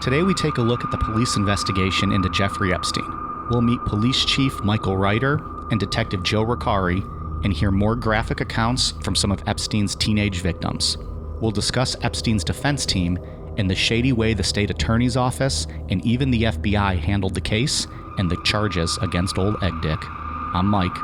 Today we take a look at the police investigation into Jeffrey Epstein. We'll meet Police Chief Michael Reiter and Detective Joe Recarey and hear more graphic accounts from some of Epstein's teenage victims. We'll discuss Epstein's defense team and the shady way the state attorney's office and even the FBI handled the case and the charges against old Egg Dick. I'm Mike.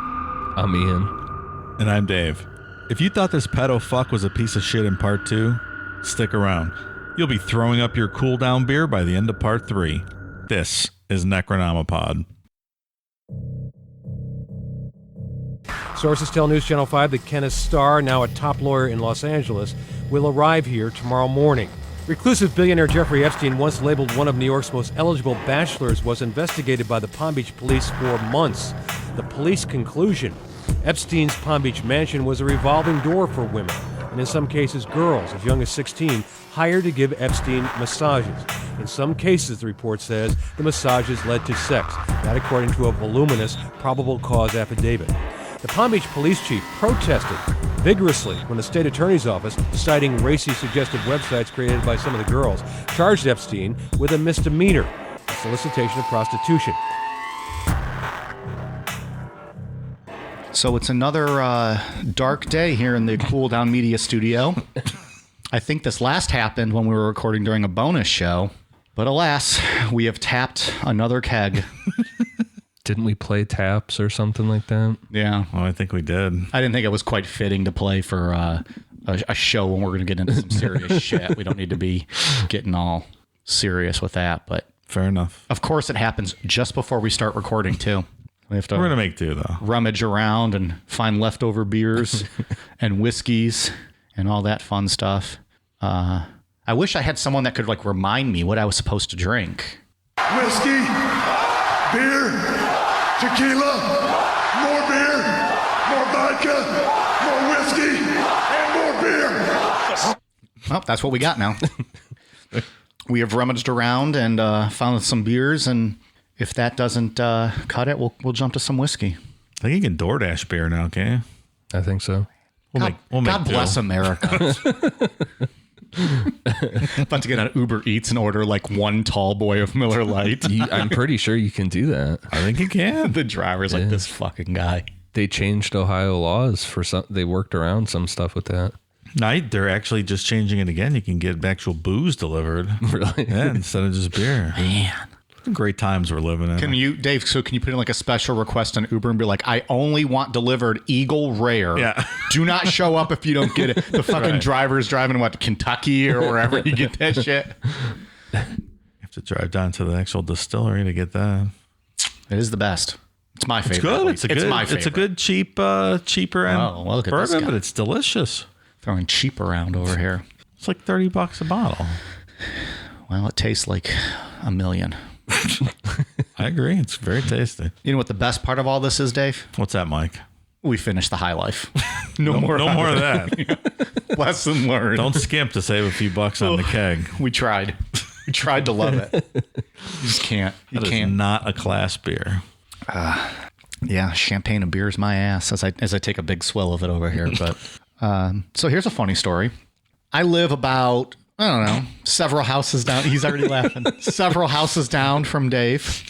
I'm Ian. And I'm Dave. If you thought this pedo fuck was a piece of shit in part 2, stick around. You'll be throwing up your cool down beer by the end of part 3. This is Necronomipod. Sources tell News Channel 5 that Kenneth Starr, now a top lawyer in Los Angeles, will arrive here tomorrow morning. Reclusive billionaire Jeffrey Epstein, once labeled one of New York's most eligible bachelors, was investigated by the Palm Beach police for months. The police conclusion: Epstein's Palm Beach mansion was a revolving door for women, and in some cases girls as young as 16 hired to give Epstein massages. In some cases, the report says, the massages led to sex, that according to a voluminous probable cause affidavit. The Palm Beach police chief protested vigorously when the state attorney's office, citing racy suggestive websites created by some of the girls, charged Epstein with a misdemeanor, solicitation of prostitution. So it's another dark day here in the Cool Down Media studio. I think this last happened when we were recording during a bonus show, but alas, we have tapped another keg. Didn't we play taps or something like that? Yeah. Well, I think we did. I didn't think it was quite fitting to play for a show when we're going to get into some serious shit. We don't need to be getting all serious with that, but Fair enough. of course it happens just before we start recording too. We have to We're going to make do, though. rummage around and find leftover beers and whiskeys and all that fun stuff. I wish I had someone that could like remind me what I was supposed to drink. Whiskey, beer, tequila, more beer, more vodka, more whiskey, and more beer. Well, that's what we got now. We have rummaged around and found some beers, and if that doesn't cut it, we'll jump to some whiskey. I think you can DoorDash beer now, can you? I think so. God bless America. About to get on Uber Eats and order like one tall boy of Miller Lite. I'm pretty sure you can do that. I think you can. The driver's like, this fucking guy. They changed Ohio laws for some. They worked around some stuff with that. No, they're actually just changing it again. You can get actual booze delivered. Really? Yeah, instead of just beer. Man. Great times we're living in. Can you, Dave, so can you put in like a special request on Uber and be like, I only want delivered Eagle Rare. Yeah. Do not show up if you don't get it. The fucking driver's driving, what, Kentucky or wherever you get that shit. You have to drive down to the actual distillery to get that. It is the best. It's my favorite. It's good. It's my favorite. It's a good, cheaper end Oh, well, look at this bourbon, guy. but it's delicious. Throwing cheap around over here. It's like $30 a bottle. Well, it tastes like a million. I agree. It's very tasty. You know what the best part of all this is, Dave? What's that, Mike? We finished the high life. No more of that. Lesson learned. Don't skimp to save a few bucks on the keg. We tried. We tried to love it. You just can't. You That is can't. not a class beer. Yeah, champagne and beer is my ass as I take a big swill of it over here. But so here's a funny story. I live about, I don't know, several houses down. He's already laughing. Several houses down from Dave.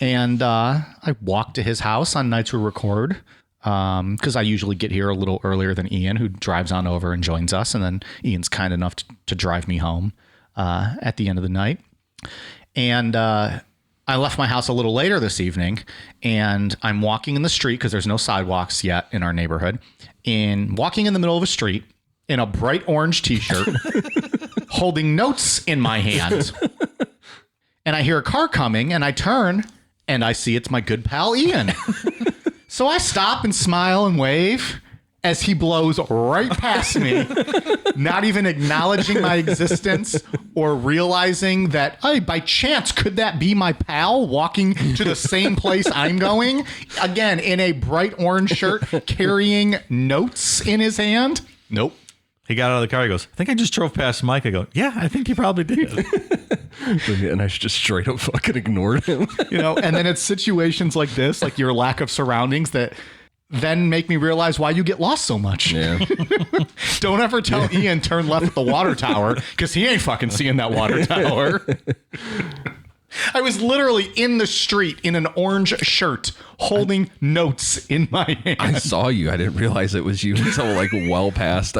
And I walk to his house on nights we record because I usually get here a little earlier than Ian, who drives on over and joins us. And then Ian's kind enough to drive me home at the end of the night. And I left my house a little later this evening, and I'm walking in the street because there's no sidewalks yet in our neighborhood. And walking in the middle of a street in a bright orange t-shirt, holding notes in my hand. And I hear a car coming, and I turn, and I see it's my good pal Ian. So I stop and smile and wave as he blows right past me, not even acknowledging my existence or realizing that, hey, by chance, could that be my pal walking to the same place I'm going? Again, in a bright orange shirt, carrying notes in his hand. Nope. He got out of the car. He goes, I think I just drove past Mike. I go, yeah, I think you probably did. And I just straight up fucking ignored him. You know, and then it's situations like this, like your lack of surroundings, that then make me realize why you get lost so much. Yeah. Don't ever tell Ian turn left at the water tower, because he ain't fucking seeing that water tower. I was literally in the street in an orange shirt holding notes in my hand. I saw you. I didn't realize it was you until like well past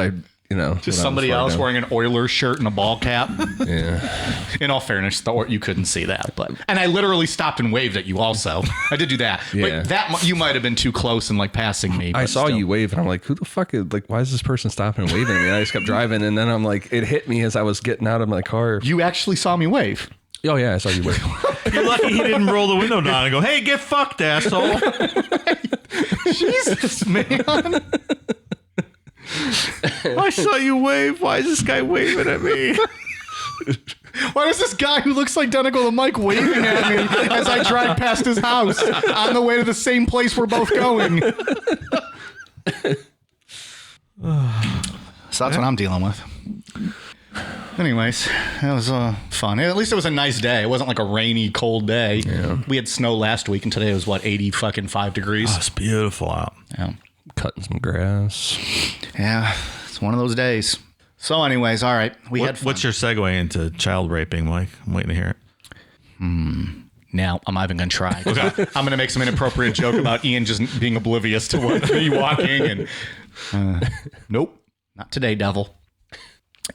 Just somebody else wearing an Oilers shirt and a ball cap. Yeah. In all fairness, you couldn't see that, and I literally stopped and waved at you. Also, I did do that. Yeah. But that you might have been too close and like passing me. I saw you wave, and I'm like, who the fuck is like? Why is this person stopping and waving at me? And I just kept driving, and then I'm like, it hit me as I was getting out of my car. You actually saw me wave. Oh yeah, I saw you wave. You're lucky he didn't roll the window down and go, "Hey, get fucked, asshole." Jesus, man. I saw you wave. Why is this guy waving at me? Why is this guy who looks identical to Mike waving at me as I drive past his house on the way to the same place we're both going? So that's what I'm dealing with. Anyways, that was fun. At least it was a nice day. It wasn't like a rainy, cold day. Yeah. We had snow last week, and today was, 85 degrees? Oh, it's beautiful out. Yeah. Cutting some grass. Yeah, it's one of those days. So anyways, all right. Had fun. What's your segue into child raping, Mike? I'm waiting to hear it. Now, I'm not even going to try. I'm going to make some inappropriate joke about Ian just being oblivious to me walking. And nope, not today, devil.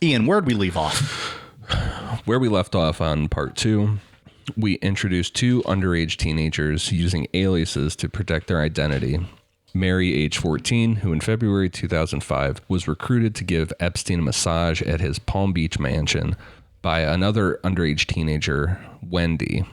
Ian, where'd we leave off? Where we left off on part 2, we introduced 2 underage teenagers using aliases to protect their identity. Mary, age 14, who in February 2005 was recruited to give Epstein a massage at his Palm Beach mansion by another underage teenager, Wendy.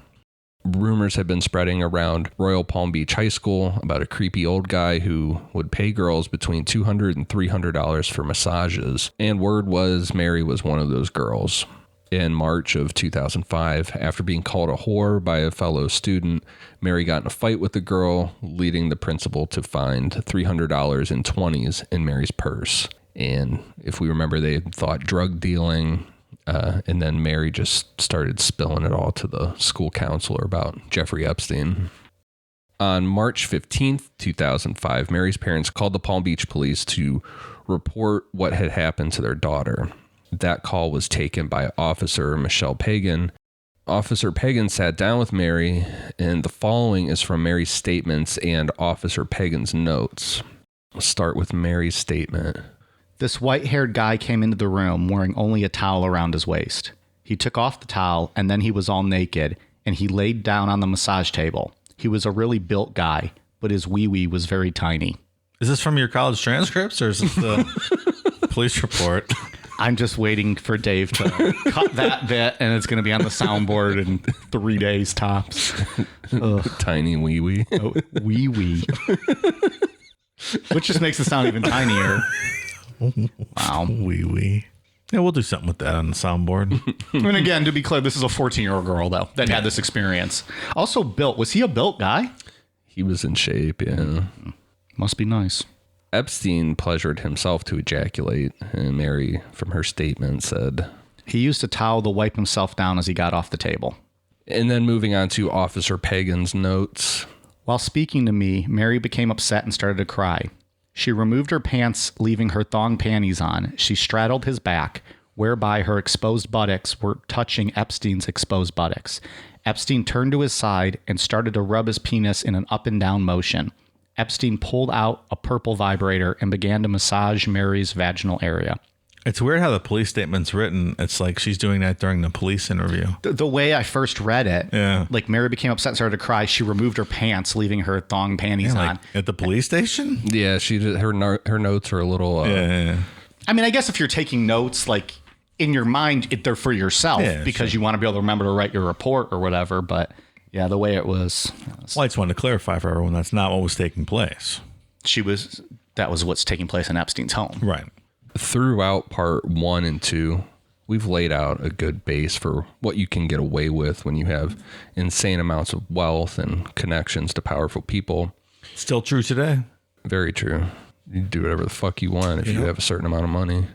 Rumors had been spreading around Royal Palm Beach High School about a creepy old guy who would pay girls between $200 and $300 for massages, and word was Mary was one of those girls. In March of 2005, after being called a whore by a fellow student, Mary got in a fight with the girl, leading the principal to find $300 in 20s in Mary's purse. And if we remember, they thought drug dealing. And then Mary just started spilling it all to the school counselor about Jeffrey Epstein. On March 15th, 2005, Mary's parents called the Palm Beach police to report what had happened to their daughter. That call was taken by Officer Michelle Pagan. Officer Pagan sat down with Mary, and the following is from Mary's statements and Officer Pagan's notes. We'll start with Mary's statement. This white-haired guy came into the room wearing only a towel around his waist. He took off the towel, and then he was all naked, and he laid down on the massage table. He was a really built guy, but his wee-wee was very tiny. Is this from your college transcripts, or is this the police report? I'm just waiting for Dave to cut that bit, and it's going to be on the soundboard in 3 days tops. Tiny wee-wee. Oh, wee-wee. Which just makes it sound even tinier. Wow. Wee. Yeah, we'll do something with that on the soundboard. And again, to be clear, this is a 14-year-old girl, though, that had this experience. Also built. Was he a built guy? He was in shape, yeah. Must be nice. Epstein pleasured himself to ejaculate, and Mary, from her statement, said he used a towel to wipe himself down as he got off the table. And then moving on to Officer Pagan's notes. While speaking to me, Mary became upset and started to cry. She removed her pants, leaving her thong panties on. She straddled his back, whereby her exposed buttocks were touching Epstein's exposed buttocks. Epstein turned to his side and started to rub his penis in an up and down motion. Epstein pulled out a purple vibrator and began to massage Mary's vaginal area. It's weird how the police statement's written. It's like she's doing that during the police interview. The way I first read it, yeah. Like Mary became upset and started to cry. She removed her pants, leaving her thong panties on. At the police station? Yeah, she did. Her notes are a little... Yeah. I mean, I guess if you're taking notes, like in your mind, they're for yourself because you want to be able to remember to write your report or whatever. But yeah, the way it was... Well, I just wanted to clarify for everyone that's not what was taking place. That was what's taking place in Epstein's home. Right. Throughout part 1 and 2, we've laid out a good base for what you can get away with when you have insane amounts of wealth and connections to powerful people. Still true today. Very true. You do whatever the fuck you want if you have a certain amount of money.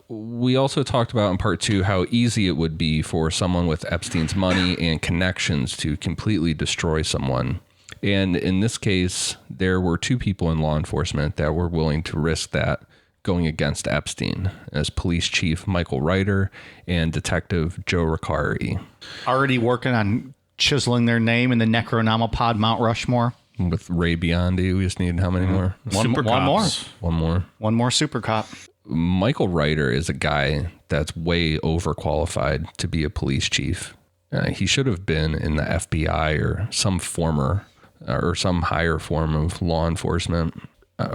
We also talked about in part 2 how easy it would be for someone with Epstein's money and connections to completely destroy someone. And in this case, there were two people in law enforcement that were willing to risk that going against Epstein, as Police Chief Michael Reiter and Detective Joe Recarey. Already working on chiseling their name in the Necronomicon Mount Rushmore. With Ray Biondi, we just need how many more? One more. One more super cop. Michael Reiter is a guy that's way overqualified to be a police chief. He should have been in the FBI or some higher form of law enforcement.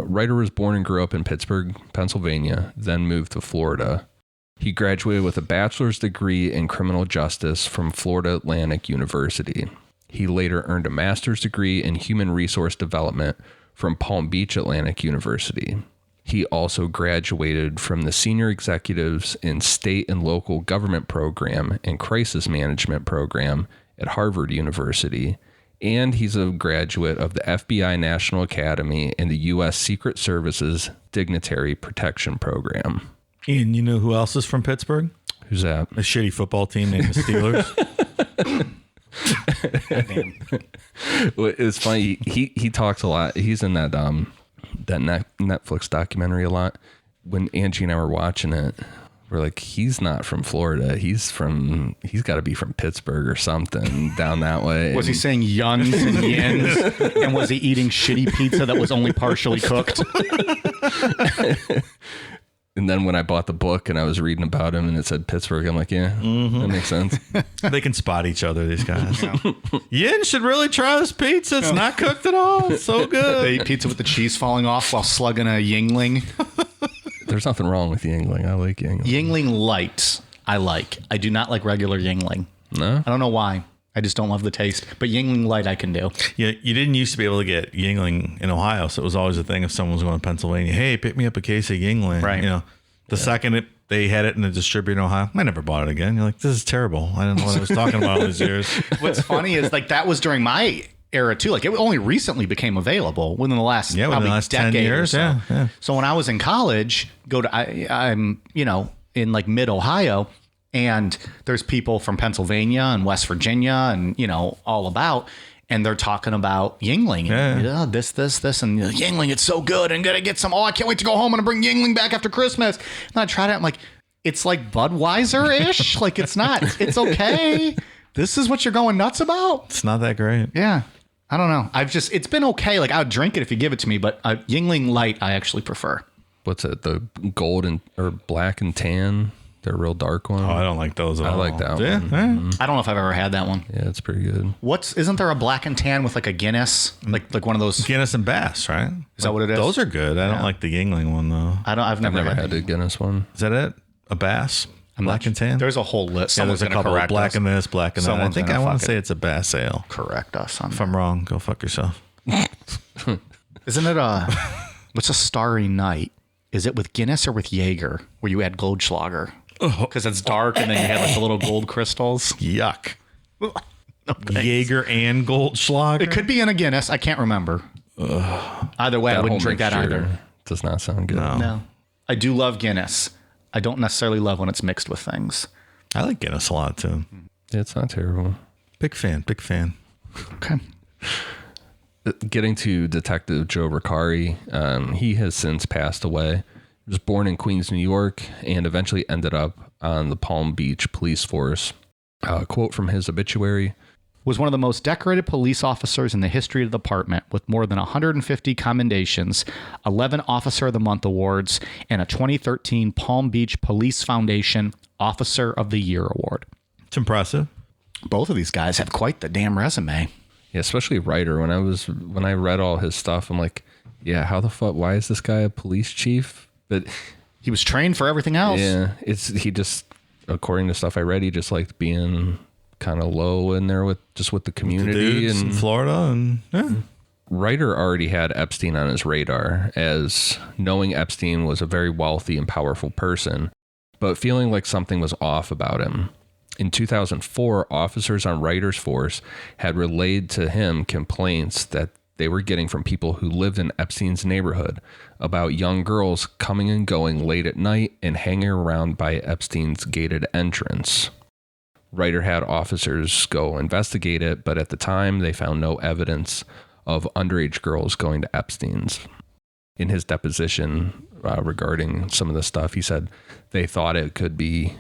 Reiter was born and grew up in Pittsburgh, Pennsylvania, then moved to Florida. He graduated with a bachelor's degree in criminal justice from Florida Atlantic University. He later earned a master's degree in human resource development from Palm Beach Atlantic University. He also graduated from the Senior Executives in State and Local Government Program and Crisis Management Program at Harvard University. And he's a graduate of the FBI National Academy and the U.S. Secret Service's Dignitary Protection Program. Ian, you know who else is from Pittsburgh? Who's that? A shitty football team named the Steelers. It's funny. He talks a lot. He's in that Netflix documentary a lot. When Angie and I were watching it, we're like, he's not from Florida. He's got to be from Pittsburgh or something down that way. Was he saying yuns and yins? And was he eating shitty pizza that was only partially cooked? And then when I bought the book and I was reading about him and it said Pittsburgh, I'm like, yeah, that makes sense. They can spot each other, these guys. Yin should really try this pizza. It's not cooked at all. It's so good. They eat pizza with the cheese falling off while slugging a Yingling. There's nothing wrong with Yingling. I like Yingling. Yingling light, I like. I do not like regular Yingling. No? I don't know why. I just don't love the taste. But Yingling light I can do. Yeah, you didn't used to be able to get Yingling in Ohio, so it was always a thing if someone was going to Pennsylvania. Hey, pick me up a case of Yingling. Right. You know, the second they had it in a distributor in Ohio, I never bought it again. You're like, this is terrible. I don't know what I was talking about all these years. What's funny is like that was during my era too. Like it only recently became available within the last within the last 10 years. So. Yeah. So when I was in college, I'm in like mid Ohio. And there's people from Pennsylvania and West Virginia and, all about. And they're talking about Yingling. And, this. And Yingling, it's so good. And going to get some. Oh, I can't wait to go home and bring Yingling back after Christmas. And I tried it. I'm like, it's like Budweiser-ish. Like, it's not. It's okay. This is what you're going nuts about? It's not that great. Yeah. I don't know. It's been okay. Like, I would drink it if you give it to me. But Yingling Light, I actually prefer. What's it? The gold or black and tan? The real dark one. Oh, I don't like those at all. I like that one. Mm-hmm. I don't know if I've ever had that one. Yeah, it's pretty good. Isn't there a black and tan with like a Guinness? Like one of those Guinness and Bass, right? Is that what it is? Those are good. I don't like the Yingling one though. I've never had the Guinness one. Is that it? A Bass? Black and tan? There's a whole list. Yeah, there's a couple. Black and this, black and that. I think I want to say it's a Bass ale. Correct us on If I'm wrong, go fuck yourself. Isn't it what's a Starry Night? Is it with Guinness or with Jaeger where you add Goldschlager? Because it's dark and then you have like the little gold crystals. Yuck. Jaeger and Goldschlager? It could be in a Guinness. I can't remember. Either way, I wouldn't drink that either. Does not sound good. No. I do love Guinness. I don't necessarily love when it's mixed with things. I like Guinness a lot too. Yeah, it's not terrible. Big fan. Okay. Getting to Detective Joe Recarey, he has since passed away. He was born in Queens, New York, and eventually ended up on the Palm Beach police force. A quote from his obituary: was one of the most decorated police officers in the history of the department, with more than 150 commendations, 11 Officer of the Month awards, and a 2013 Palm Beach Police Foundation Officer of the Year award. It's impressive. Both of these guys have quite the damn resume. Yeah, especially Reiter. When I read all his stuff, I'm like, yeah, how the fuck? Why is this guy a police chief? But he was trained for everything else. Yeah, he just, according to stuff I read, he just liked being kind of low in there with the community the in Florida. And Reiter already had Epstein on his radar, as knowing Epstein was a very wealthy and powerful person, but feeling like something was off about him. In 2004, officers on Reiter's force had relayed to him complaints that they were getting from people who lived in Epstein's neighborhood about young girls coming and going late at night and hanging around by Epstein's gated entrance. Reiter had officers go investigate it, but at the time they found no evidence of underage girls going to Epstein's. In his deposition regarding some of the stuff, he said they thought it could be,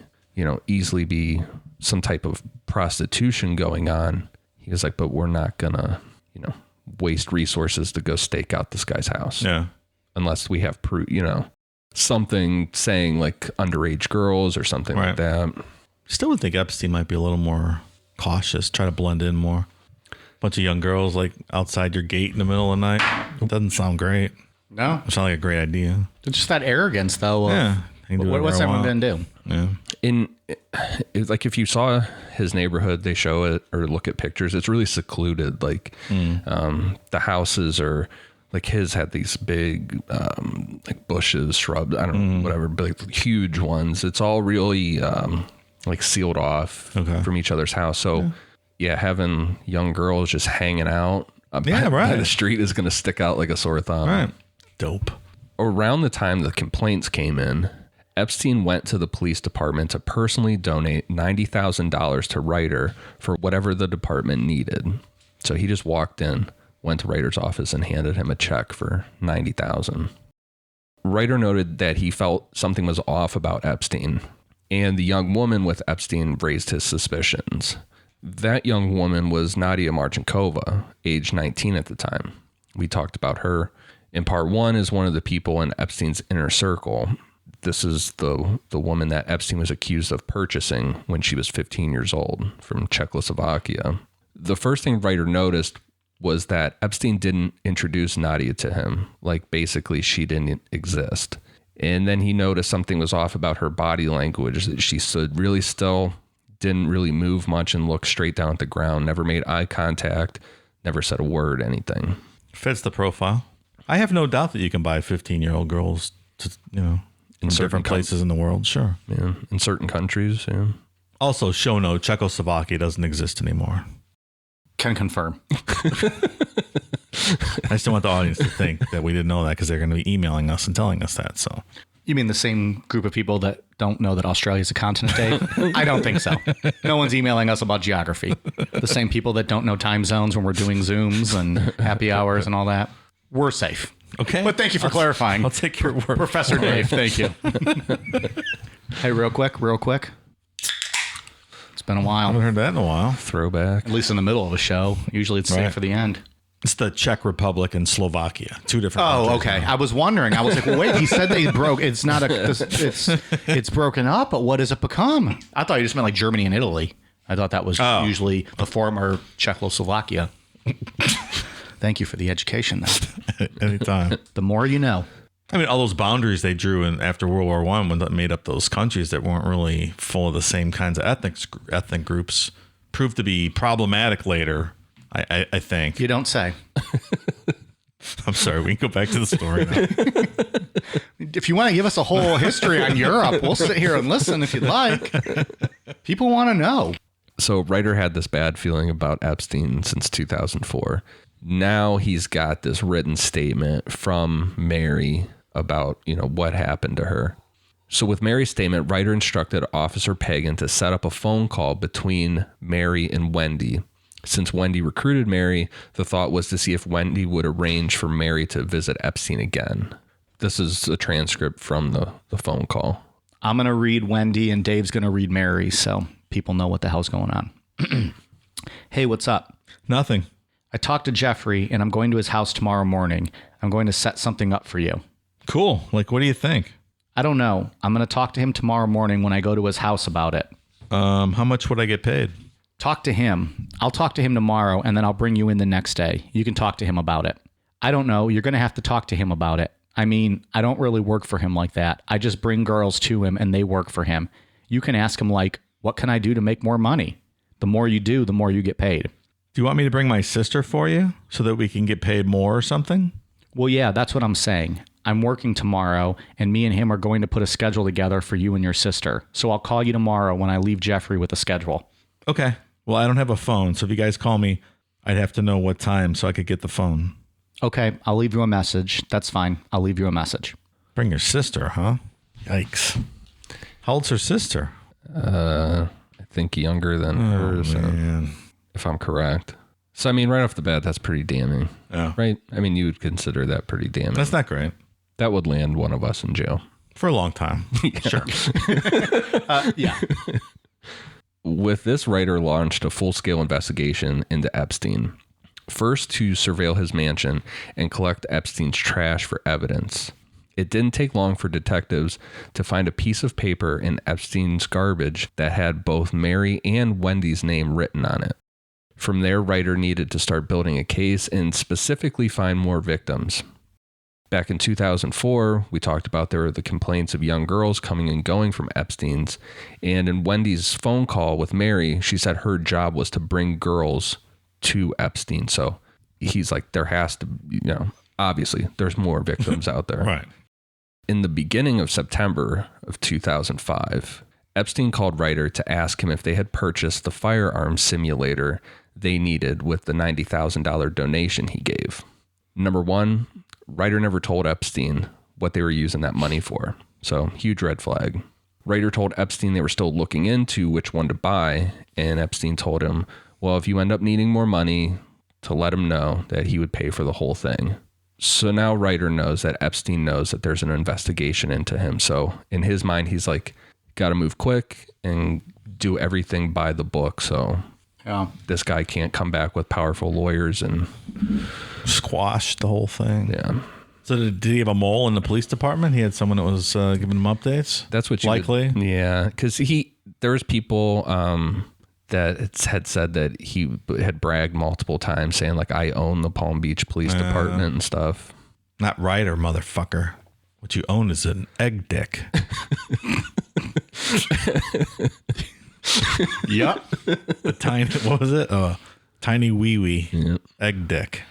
easily be some type of prostitution going on. He was like, but we're not gonna, waste resources to go stake out this guy's house. Yeah. Unless we have proof, something saying like underage girls or something like that. Still would think Epstein might be a little more cautious, try to blend in more. Bunch of young girls like outside your gate in the middle of the night. It doesn't sound great. No. It sounds like a great idea. It's just that arrogance, though. Yeah. What's everyone going to do? Yeah. Like if you saw his neighborhood, they show it or look at pictures, it's really secluded. Like the houses are like his had these big like bushes, shrubs, I don't know, whatever, but like huge ones. It's all really like sealed off from each other's house. So yeah, having young girls just hanging out by the street is going to stick out like a sore thumb. Right. Dope. Around the time the complaints came in, Epstein went to the police department to personally donate $90,000 to Reiter for whatever the department needed. So he just walked in, went to Reiter's office, and handed him a check for $90,000. Reiter noted that he felt something was off about Epstein, and the young woman with Epstein raised his suspicions. That young woman was Nadia Marchenkova, age 19 at the time. We talked about her in part 1 as one of the people in Epstein's inner circle. This is the woman that Epstein was accused of purchasing when she was 15 years old from Czechoslovakia. The first thing Reiter noticed was that Epstein didn't introduce Nadia to him. Like basically she didn't exist. And then he noticed something was off about her body language. That she stood really still, didn't really move much, and looked straight down at the ground, never made eye contact, never said a word, anything. Fits the profile. I have no doubt that you can buy 15-year-old girls to, in different places in the world. Sure. Yeah. In certain countries. Yeah. Also, show note, Czechoslovakia doesn't exist anymore. Can confirm. I still want the audience to think that we didn't know that because they're going to be emailing us and telling us that. So, you mean the same group of people that don't know that Australia is a continent, Dave? I don't think so. No one's emailing us about geography. The same people that don't know time zones when we're doing Zooms and happy hours and all that. We're safe. Okay. But thank you for clarifying. I'll take your word. Professor Dave, thank you. Hey, real quick. It's been a I while. haven't heard that in a while. Throwback. At least in the middle of a show. Usually it's safe for the end. It's the Czech Republic and Slovakia. Two different Oh, countries okay. now. I was wondering. I was like, well, wait, he said they broke. It's not it's broken up, but what does it become? I thought you just meant like Germany and Italy. I thought that was usually the former Czechoslovakia. Thank you for the education, though. Anytime. The more you know. I mean, all those boundaries they drew in after World War I when that made up those countries that weren't really full of the same kinds of ethnic groups proved to be problematic later, I think. You don't say. I'm sorry. We can go back to the story now. If you want to give us a whole history on Europe, we'll sit here and listen if you'd like. People want to know. So Reiter had this bad feeling about Epstein since 2004. Now he's got this written statement from Mary about, what happened to her. So with Mary's statement, Reiter instructed Officer Pagan to set up a phone call between Mary and Wendy. Since Wendy recruited Mary, the thought was to see if Wendy would arrange for Mary to visit Epstein again. This is a transcript from the phone call. I'm going to read Wendy and Dave's going to read Mary so people know what the hell's going on. Hey, what's up? Nothing. I talked to Jeffrey and I'm going to his house tomorrow morning. I'm going to set something up for you. Cool. Like, what do you think? I don't know. I'm going to talk to him tomorrow morning when I go to his house about it. How much would I get paid? Talk to him. I'll talk to him tomorrow and then I'll bring you in the next day. You can talk to him about it. I don't know. You're going to have to talk to him about it. I mean, I don't really work for him like that. I just bring girls to him and they work for him. You can ask him like, what can I do to make more money? The more you do, the more you get paid. Do you want me to bring my sister for you so that we can get paid more or something? Well, yeah, that's what I'm saying. I'm working tomorrow and me and him are going to put a schedule together for you and your sister. So I'll call you tomorrow when I leave Jeffrey with a schedule. Okay. Well, I don't have a phone. So if you guys call me, I'd have to know what time so I could get the phone. Okay, I'll leave you a message. That's fine. I'll leave you a message. Bring your sister, huh? Yikes. How old's her sister? I think younger than her, so Man. if I'm correct. So, I mean, right off the bat, that's pretty damning. Yeah. Right? I mean, you would consider that pretty damning. That's not great. That would land one of us in jail. For a long time. Sure. Yeah. With this, Reiter launched a full-scale investigation into Epstein. First, to surveil his mansion and collect Epstein's trash for evidence. It didn't take long for detectives to find a piece of paper in Epstein's garbage that had both Mary and Wendy's name written on it. From there, Reiter needed to start building a case and specifically find more victims. Back in 2004, we talked about there were the complaints of young girls coming and going from Epstein's. And in Wendy's phone call with Mary, she said her job was to bring girls to Epstein. So he's like, there has to, obviously there's more victims out there. Right. In the beginning of September of 2005, Epstein called Reiter to ask him if they had purchased the firearm simulator they needed with the $90,000 donation he gave. Number one, Reiter never told Epstein what they were using that money for. So, huge red flag. Reiter told Epstein they were still looking into which one to buy, and Epstein told him, well, if you end up needing more money, to let him know that he would pay for the whole thing. So now Reiter knows that Epstein knows that there's an investigation into him. So in his mind, he's like, got to move quick and do everything by the book. So this guy can't come back with powerful lawyers and squash the whole thing. Yeah. So did he have a mole in the police department? He had someone that was giving him updates? That's what you likely. Yeah. Because there was people that had said that he had bragged multiple times saying like, I own the Palm Beach Police Department and stuff. Not Reiter, motherfucker. What you own is an egg dick. Yep. The tiny, what was it? Tiny wee wee. Yep. Egg dick.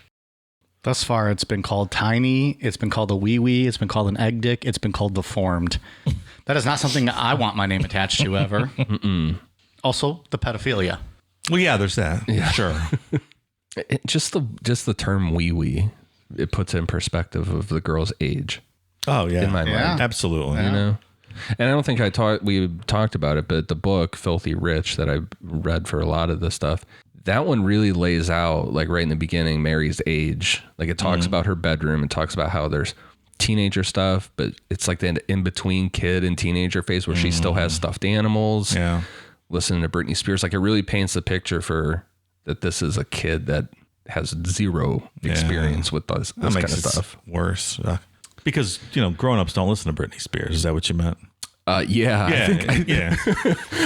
Thus far, it's been called tiny. It's been called a wee wee. It's been called an egg dick. It's been called deformed. That is not something that I want my name attached to ever. Also, the pedophilia. Well, yeah, there's that. Yeah, sure. Just the term wee wee, it puts in perspective of the girl's age. Oh yeah, in my mind, absolutely. You know, and I don't think we talked about it, but the book Filthy Rich that I read for a lot of this stuff, that one really lays out like right in the beginning Mary's age. Like it talks about her bedroom and talks about how there's teenager stuff, but it's like the in between kid and teenager phase where she still has stuffed animals. Yeah. Listening to Britney Spears, like it really paints the picture for that this is a kid that has zero experience with this kind of stuff. Worse. Because, grown-ups don't listen to Britney Spears. Is that what you meant? Yeah.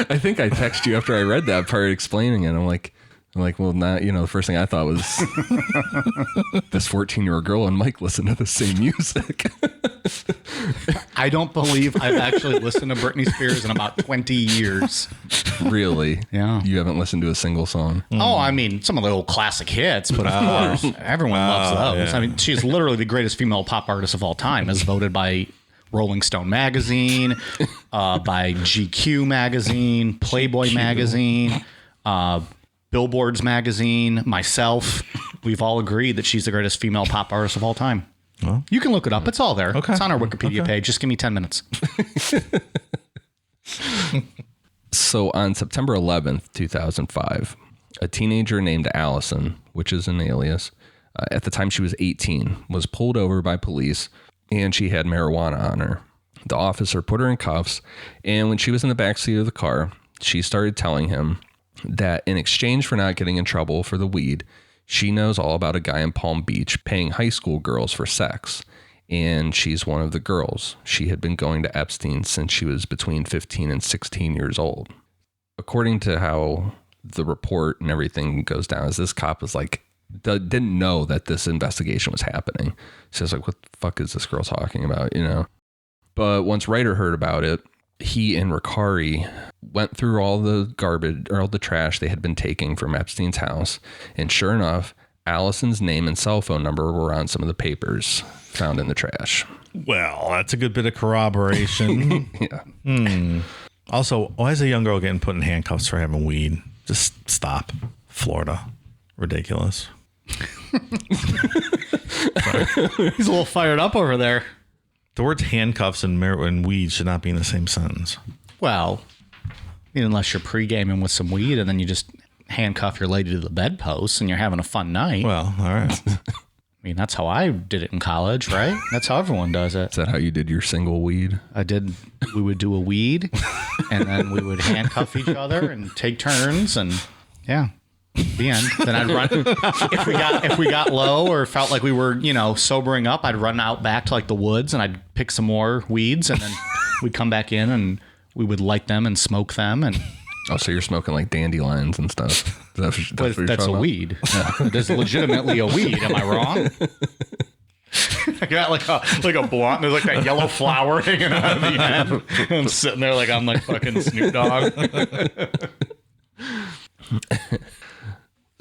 I think I texted you after I read that part explaining it. I'm like, well, not, the first thing I thought was this 14-year-old girl and Mike listen to the same music. I don't believe I've actually listened to Britney Spears in about 20 years. Really? Yeah. You haven't listened to a single song? Oh, I mean, some of the old classic hits, but of course, everyone loves those. Yeah. I mean, she's literally the greatest female pop artist of all time, as voted by Rolling Stone magazine, by GQ magazine, Playboy magazine, Billboards magazine, myself. We've all agreed that she's the greatest female pop artist of all time. Well, you can look it up. It's all there. Okay. It's on our Wikipedia page. Just give me 10 minutes. So on September 11th, 2005, a teenager named Allison, which is an alias, at the time she was 18, was pulled over by police and she had marijuana on her. The officer put her in cuffs, and when she was in the backseat of the car, she started telling him that in exchange for not getting in trouble for the weed, she knows all about a guy in Palm Beach paying high school girls for sex. And she's one of the girls. She had been going to Epstein since she was between 15 and 16 years old. According to how the report and everything goes down, is this cop was like, didn't know that this investigation was happening. So it's like, what the fuck is this girl talking about, But once Reiter heard about it, he and Recarey went through all the garbage or all the trash they had been taking from Epstein's house. And sure enough, Allison's name and cell phone number were on some of the papers found in the trash. Well, that's a good bit of corroboration. Yeah. Also, why is a young girl getting put in handcuffs for having weed? Just stop. Florida. Ridiculous. He's a little fired up over there. The words handcuffs and weed should not be in the same sentence. Well, unless you're pre-gaming with some weed and then you just handcuff your lady to the bedpost and you're having a fun night. Well, all right. I mean, that's how I did it in college, right? That's how everyone does it. Is that how you did your single weed? We would do a weed and then we would handcuff each other and take turns and yeah, the end. Then I'd run. If we got low or felt like we were, sobering up, I'd run out back to like the woods and I'd pick some more weeds and then we'd come back in and we would light them and smoke them and. Oh, so you're smoking like dandelions and stuff. That's a weed. Yeah. It is legitimately a weed. Am I wrong? I got like a blunt. There's like that yellow flower hanging out of the end. I'm sitting there like I'm like fucking Snoop Dogg.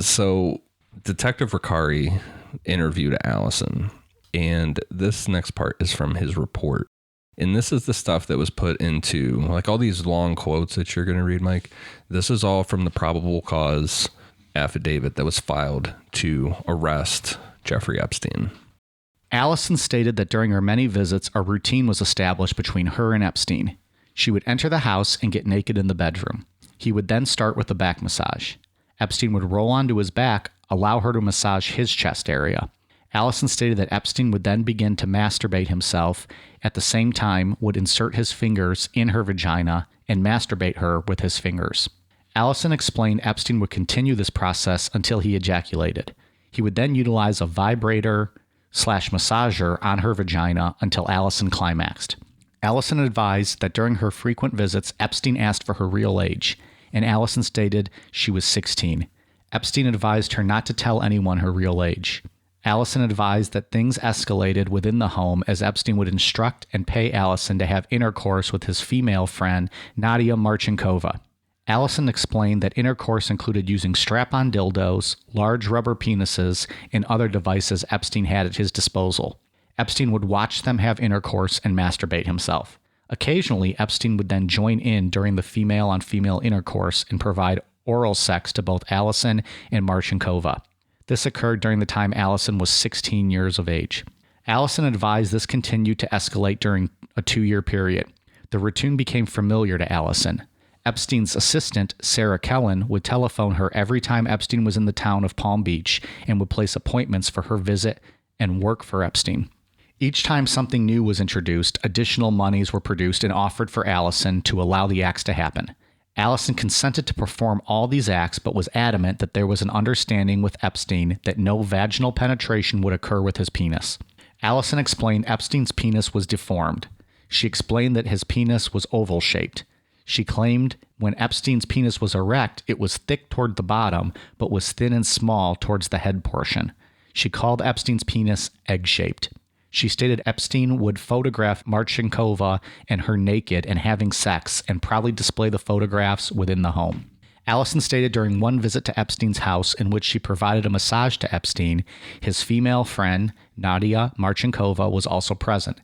So Detective Recarey interviewed Allison, and this next part is from his report. And this is the stuff that was put into, like all these long quotes that you're going to read, Mike. This is all from the probable cause affidavit that was filed to arrest Jeffrey Epstein. Allison stated that during her many visits, a routine was established between her and Epstein. She would enter the house and get naked in the bedroom. He would then start with a back massage. Epstein would roll onto his back, allow her to massage his chest area. Allison stated that Epstein would then begin to masturbate himself, at the same time would insert his fingers in her vagina and masturbate her with his fingers. Allison explained Epstein would continue this process until he ejaculated. He would then utilize a vibrator/massager on her vagina until Allison climaxed. Allison advised that during her frequent visits, Epstein asked for her real age, and Allison stated she was 16. Epstein advised her not to tell anyone her real age. Allison advised that things escalated within the home as Epstein would instruct and pay Allison to have intercourse with his female friend, Nadia Marchenkova. Allison explained that intercourse included using strap-on dildos, large rubber penises, and other devices Epstein had at his disposal. Epstein would watch them have intercourse and masturbate himself. Occasionally, Epstein would then join in during the female-on-female intercourse and provide oral sex to both Allison and Marchenkova. This occurred during the time Allison was 16 years of age. Allison advised this continued to escalate during a 2-year period. The routine became familiar to Allison. Epstein's assistant, Sarah Kellen, would telephone her every time Epstein was in the town of Palm Beach and would place appointments for her visit and work for Epstein. Each time something new was introduced, additional monies were produced and offered for Allison to allow the acts to happen. Allison consented to perform all these acts, but was adamant that there was an understanding with Epstein that no vaginal penetration would occur with his penis. Allison explained Epstein's penis was deformed. She explained that his penis was oval-shaped. She claimed when Epstein's penis was erect, it was thick toward the bottom, but was thin and small towards the head portion. She called Epstein's penis egg-shaped. She stated Epstein would photograph Marchenkova and her naked and having sex and probably display the photographs within the home. Allison stated during one visit to Epstein's house in which she provided a massage to Epstein, his female friend, Nadia Marchenkova, was also present.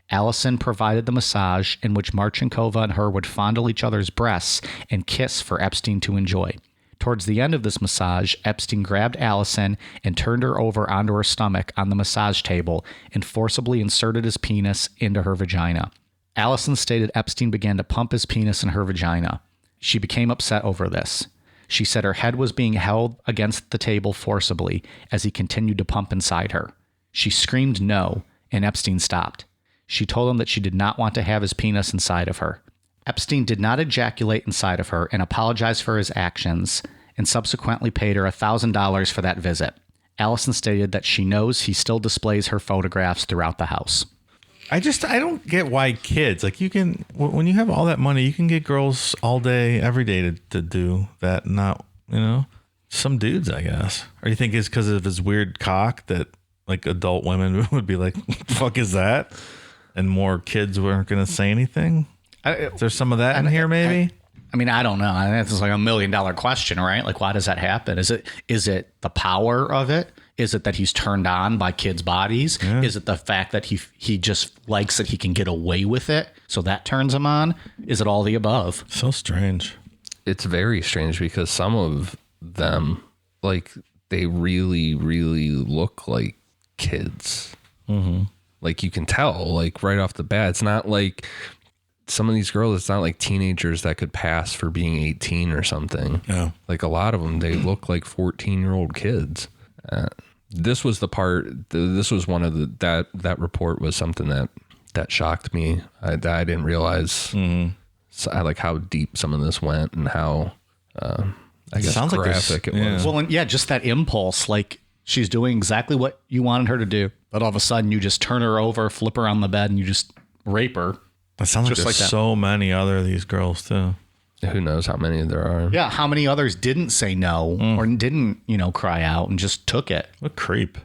Allison provided the massage in which Marchenkova and her would fondle each other's breasts and kiss for Epstein to enjoy. Towards the end of this massage, Epstein grabbed Allison and turned her over onto her stomach on the massage table and forcibly inserted his penis into her vagina. Allison stated Epstein began to pump his penis in her vagina. She became upset over this. She said her head was being held against the table forcibly as he continued to pump inside her. She screamed no, and Epstein stopped. She told him that she did not want to have his penis inside of her. Epstein did not ejaculate inside of her and apologized for his actions and subsequently paid her $1,000 for that visit. Allison stated that she knows he still displays her photographs throughout the house. I don't get why kids, like you can, when you have all that money, you can get girls all day, every day to do that. Not, some dudes, I guess. Or you think it's because of his weird cock that like adult women would be like, fuck is that? And more kids weren't going to say anything? Is there some of that in here, maybe? I don't know. That's like $1 million question, right? Like, why does that happen? Is it the power of it? Is it that he's turned on by kids' bodies? Yeah. Is it the fact that he just likes that he can get away with it, so that turns him on? Is it all the above? So strange. It's very strange because some of them, like, they really, really look like kids. Mm-hmm. Like, you can tell, like, right off the bat. It's not like some of these girls, it's not like teenagers that could pass for being 18 or something. Yeah. Like a lot of them, they look like 14-year-old kids. This was the part, this was one of the, that report was something that shocked me. I didn't realize like how deep some of this went and how, I guess, Sounds graphic like it was. Well, and yeah, just that impulse, like she's doing exactly what you wanted her to do, but all of a sudden you just turn her over, flip her on the bed, and you just rape her. It sounds like Just there's like that. so many other of these girls too. Who knows how many there are. Yeah, how many others didn't say no or didn't, cry out and just took it? What creep.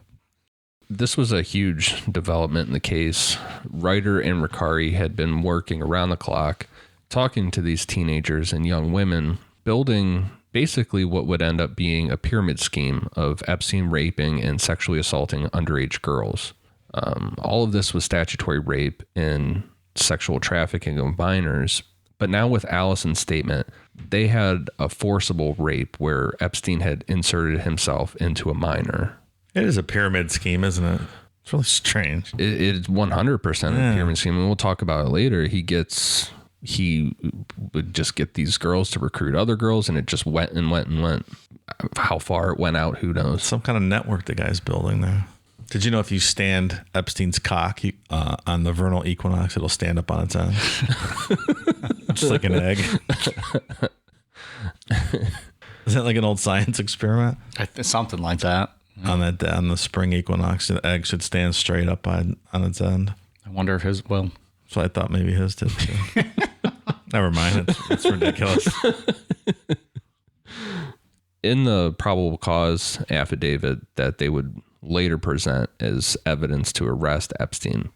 This was a huge development in the case. Reiter and Recarey had been working around the clock, talking to these teenagers and young women, building basically what would end up being a pyramid scheme of Epstein raping and sexually assaulting underage girls. All of this was statutory rape and sexual trafficking of minors. But now with Allison's statement, they had a forcible rape where Epstein had inserted himself into a minor. It is a pyramid scheme, isn't it? It's really strange. It's 100% a pyramid scheme, and we'll talk about it later. He would just get these girls to recruit other girls, and it just went and went and went. How far it went out, who knows? Some kind of network the guy's building there. Did you know if you stand Epstein's cock on the vernal equinox, it'll stand up on its end? Just like an egg. Is that like an old science experiment? Something like that. On the spring equinox, the egg should stand straight up on its end. I wonder if his, well... So I thought maybe his did too. Never mind. It's ridiculous. In the probable cause affidavit that they would later present as evidence to arrest Epstein,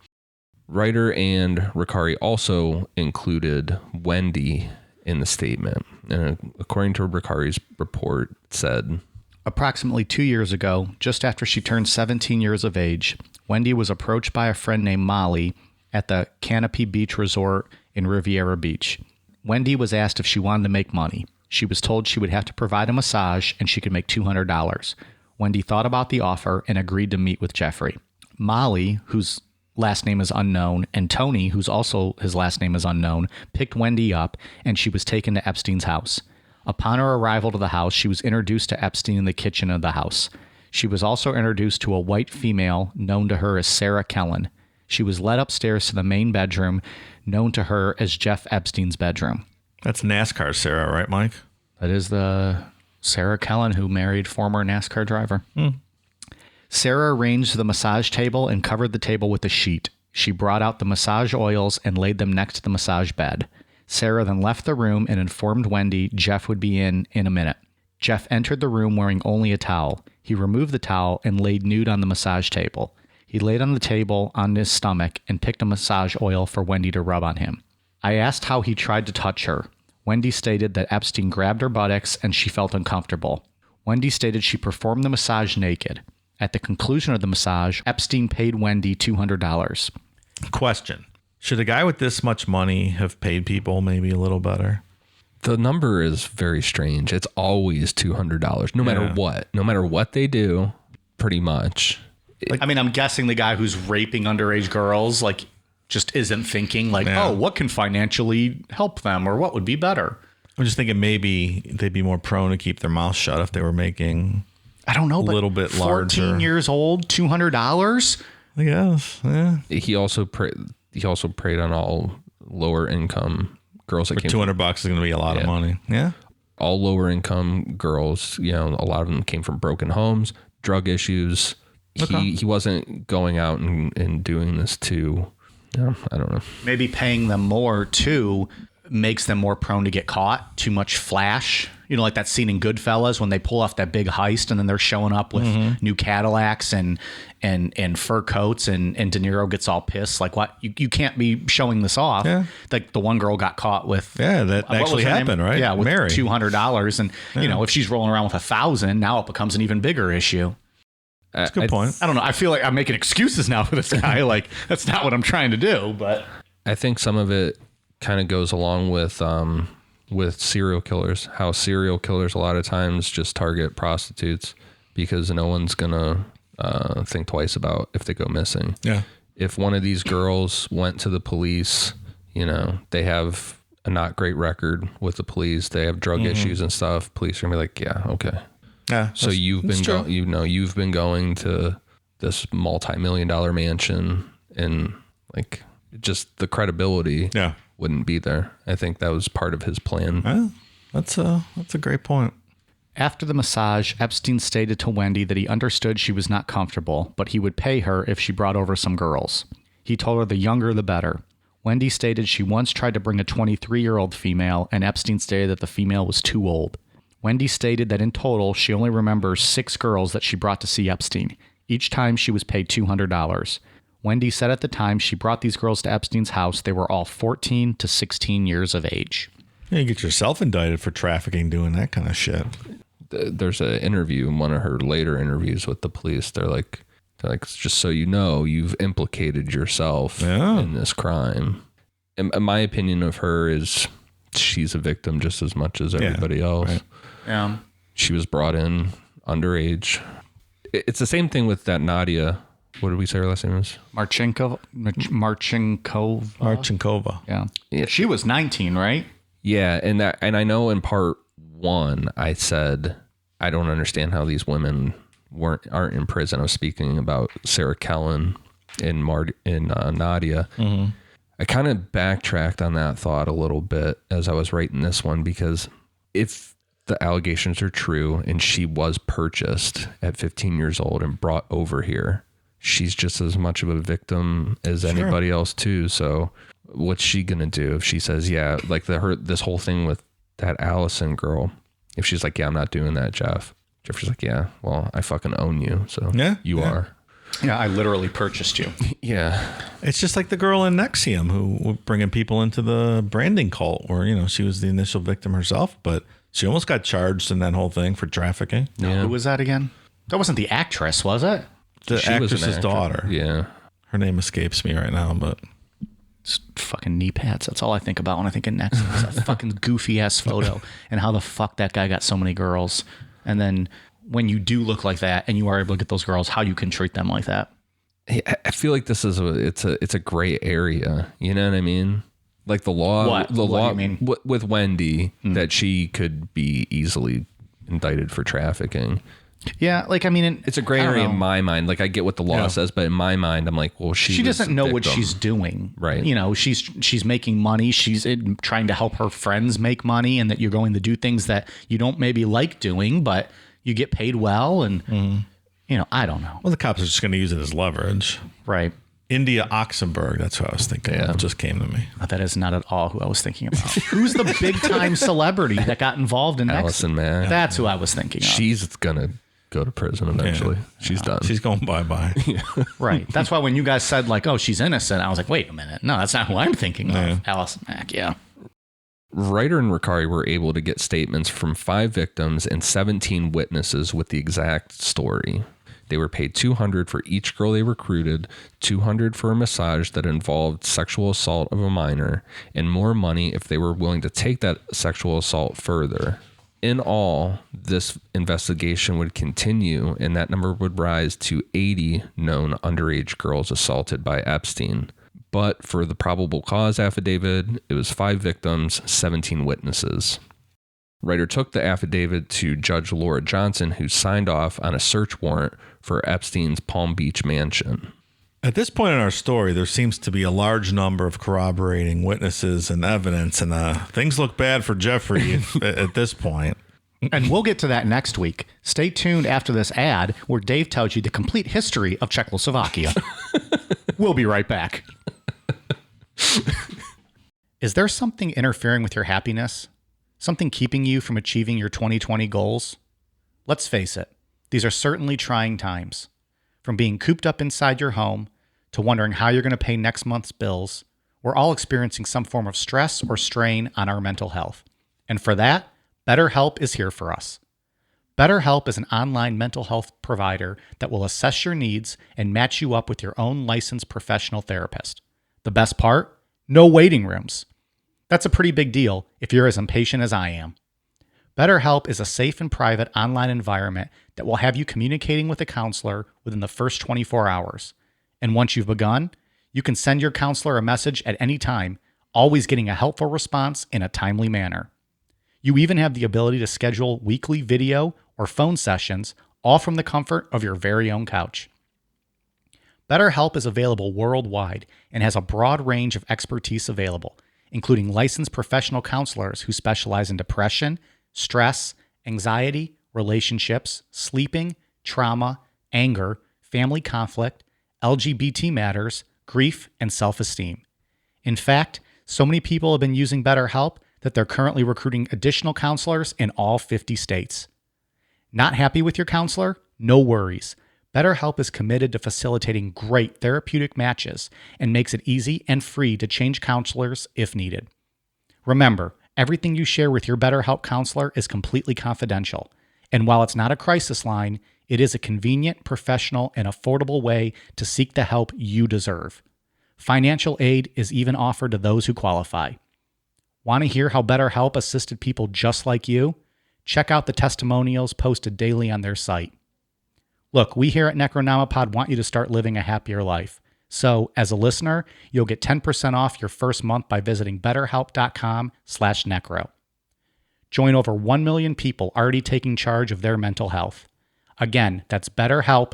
Reiter and Recarey also included Wendy in the statement. And according to Recarey's report, it said, Approximately 2 years ago, just after she turned 17 years of age, Wendy was approached by a friend named Molly at the Canopy Beach Resort in Riviera Beach. Wendy was asked if she wanted to make money. She was told she would have to provide a massage and she could make $200. Wendy thought about the offer and agreed to meet with Jeffrey. Molly, whose last name is unknown, and Tony, whose also his last name is unknown, picked Wendy up and she was taken to Epstein's house. Upon her arrival to the house, she was introduced to Epstein in the kitchen of the house. She was also introduced to a white female known to her as Sarah Kellen. She was led upstairs to the main bedroom, known to her as Jeff Epstein's bedroom. That's NASCAR Sarah, right, Mike? That is the Sarah Kellen who married former NASCAR driver. Sarah arranged the massage table and covered the table with a sheet. She brought out the massage oils and laid them next to the massage bed. Sarah then left the room and informed Wendy Jeff would be in a minute. Jeff entered the room wearing only a towel. He removed the towel and laid nude on the massage table. He laid on the table on his stomach and picked a massage oil for Wendy to rub on him. I asked how he tried to touch her. Wendy stated that Epstein grabbed her buttocks and she felt uncomfortable. Wendy stated she performed the massage naked. At the conclusion of the massage, Epstein paid Wendy $200. Question. Should a guy with this much money have paid people maybe a little better? the number is very strange. It's always $200, no matter what. No matter what they do, pretty much. I mean, I'm guessing the guy who's raping underage girls, like, just isn't thinking, like, oh, what can financially help them or what would be better? I'm just thinking maybe they'd be more prone to keep their mouth shut if they were making, I don't know, a little bit 14 larger. years old, $200? I guess, yeah. He also preyed on all lower income girls that For came $200 is going to be a lot of money. Yeah. all lower income girls, you know, a lot of them came from broken homes, drug issues. He wasn't going out and doing this to, I don't know. Maybe paying them more too makes them more prone to get caught. Too much flash. You know, like that scene in Goodfellas when they pull off that big heist and then they're showing up with new Cadillacs and fur coats and De Niro gets all pissed. Like, what? You can't be showing this off. Yeah. Like the one girl got caught with. Yeah, that actually happened, right? Yeah, with Mary. $200. And, you know, if she's rolling around with $1,000, now it becomes an even bigger issue. That's a good point. I don't know. I feel like I'm making excuses now for this guy. Like, that's not what I'm trying to do, but I think some of it kind of goes along with serial killers, how serial killers a lot of times just target prostitutes because no one's gonna think twice about if they go missing. Yeah. If one of these girls went to the police, You know, they have a not great record with the police. They have drug issues and stuff. Police are gonna be like, yeah, okay. Yeah. So you've been going to this multi-million-dollar mansion, and like just the credibility wouldn't be there. I think that was part of his plan. Well, that's a great point. After the massage, Epstein stated to Wendy that he understood she was not comfortable, but he would pay her if she brought over some girls. He told her the younger the better. Wendy stated she once tried to bring a 23-year-old female, and Epstein stated that the female was too old. Wendy stated that in total, she only remembers 6 girls that she brought to see Epstein. Each time she was paid $200. Wendy said at the time she brought these girls to Epstein's house, they were all 14 to 16 years of age. Yeah, you get yourself indicted for trafficking, doing that kind of shit. There's an interview in one of her later interviews with the police. They're like, just so you know, you've implicated yourself in this crime. And my opinion of her is she's a victim just as much as everybody else. Right. Yeah. She was brought in underage. It's the same thing with that Nadia. What did we say her last name was? Marchenkova. Yeah. She was 19, right? Yeah, and I know in part 1 I said I don't understand how these women aren't in prison. I was speaking about Sarah Kellen and Nadia. Mm-hmm. I kind of backtracked on that thought a little bit as I was writing this one, because if the allegations are true and she was purchased at 15 years old and brought over here, she's just as much of a victim as anybody else too. So what's she gonna do if she says, yeah, like this whole thing with that Allison girl, if she's like, yeah, I'm not doing that, Jeffrey's like, yeah, well, I fucking own you, so you are. Yeah, I literally purchased you. Yeah. It's just like the girl in Nexium who was bringing people into the branding cult, where, you know, she was the initial victim herself, but she almost got charged in that whole thing for trafficking. Who was that again? That wasn't the actress, was it? The actress's daughter. Yeah. Her name escapes me right now, but... Just fucking knee pads. That's all I think about when I think of Next. It's a fucking goofy ass photo, and how the fuck that guy got so many girls. And then when you do look like that and you are able to get those girls, how you can treat them like that. I feel like this is it's a gray area. You know what I mean? Like the law, What do you mean? With Wendy, that she could be easily indicted for trafficking. Yeah, like, I mean, It's a gray area in my mind. Like, I get what the law says, but in my mind, I'm like, well, she doesn't know what she's doing. Right. You know, she's making money. She's trying to help her friends make money, and that you're going to do things that you don't maybe like doing, but you get paid well. And, you know, I don't know. Well, the cops are just going to use it as leverage. Right. India Oxenberg, that's what I was thinking of. It just came to me. That is not at all who I was thinking about. Who's the big time celebrity that got involved in Allison Mack. That's who I was thinking of. She's going to go to prison eventually. Yeah. She's done. She's going bye-bye. Right. That's why when you guys said, like, oh, she's innocent, I was like, wait a minute. No, that's not who I'm thinking of. Allison Mack, yeah. Reiter and Recarey were able to get statements from 5 victims and 17 witnesses with the exact story. They were paid $200 for each girl they recruited, $200 for a massage that involved sexual assault of a minor, and more money if they were willing to take that sexual assault further. In all, this investigation would continue, and that number would rise to 80 known underage girls assaulted by Epstein. But for the probable cause affidavit, it was 5 victims, 17 witnesses. Reiter took the affidavit to Judge Laura Johnson, who signed off on a search warrant for Epstein's Palm Beach mansion. At this point in our story, there seems to be a large number of corroborating witnesses and evidence, and things look bad for Jeffrey at this point. And we'll get to that next week. Stay tuned after this ad where Dave tells you the complete history of Czechoslovakia. We'll be right back. Is there something interfering with your happiness? Something keeping you from achieving your 2020 goals? Let's face it, these are certainly trying times. From being cooped up inside your home to wondering how you're going to pay next month's bills, we're all experiencing some form of stress or strain on our mental health. And for that, BetterHelp is here for us. BetterHelp is an online mental health provider that will assess your needs and match you up with your own licensed professional therapist. The best part? No waiting rooms. That's a pretty big deal if you're as impatient as I am. BetterHelp is a safe and private online environment that will have you communicating with a counselor within the first 24 hours. And once you've begun, you can send your counselor a message at any time, always getting a helpful response in a timely manner. You even have the ability to schedule weekly video or phone sessions, all from the comfort of your very own couch. BetterHelp is available worldwide and has a broad range of expertise available, including licensed professional counselors who specialize in depression, stress, anxiety, relationships, sleeping, trauma, anger, family conflict, LGBT matters, grief, and self-esteem. In fact, so many people have been using BetterHelp that they're currently recruiting additional counselors in all 50 states. Not happy with your counselor? No worries. BetterHelp is committed to facilitating great therapeutic matches and makes it easy and free to change counselors if needed. Remember, everything you share with your BetterHelp counselor is completely confidential. And while it's not a crisis line, it is a convenient, professional, and affordable way to seek the help you deserve. Financial aid is even offered to those who qualify. Want to hear how BetterHelp assisted people just like you? Check out the testimonials posted daily on their site. Look, we here at Necronomipod want you to start living a happier life. So, as a listener, you'll get 10% off your first month by visiting betterhelp.com/necro. Join over 1 million people already taking charge of their mental health. Again, that's BetterHelp,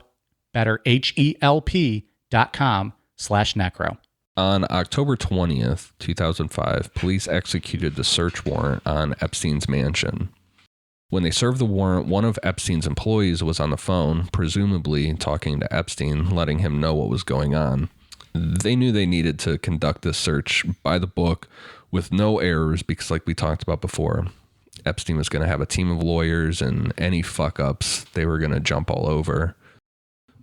betterhelp.com/necro. On October 20th, 2005, police executed the search warrant on Epstein's mansion. When they served the warrant, one of Epstein's employees was on the phone, presumably talking to Epstein, letting him know what was going on. They knew they needed to conduct this search by the book with no errors because, like we talked about before, Epstein was going to have a team of lawyers, and any fuck-ups, they were going to jump all over.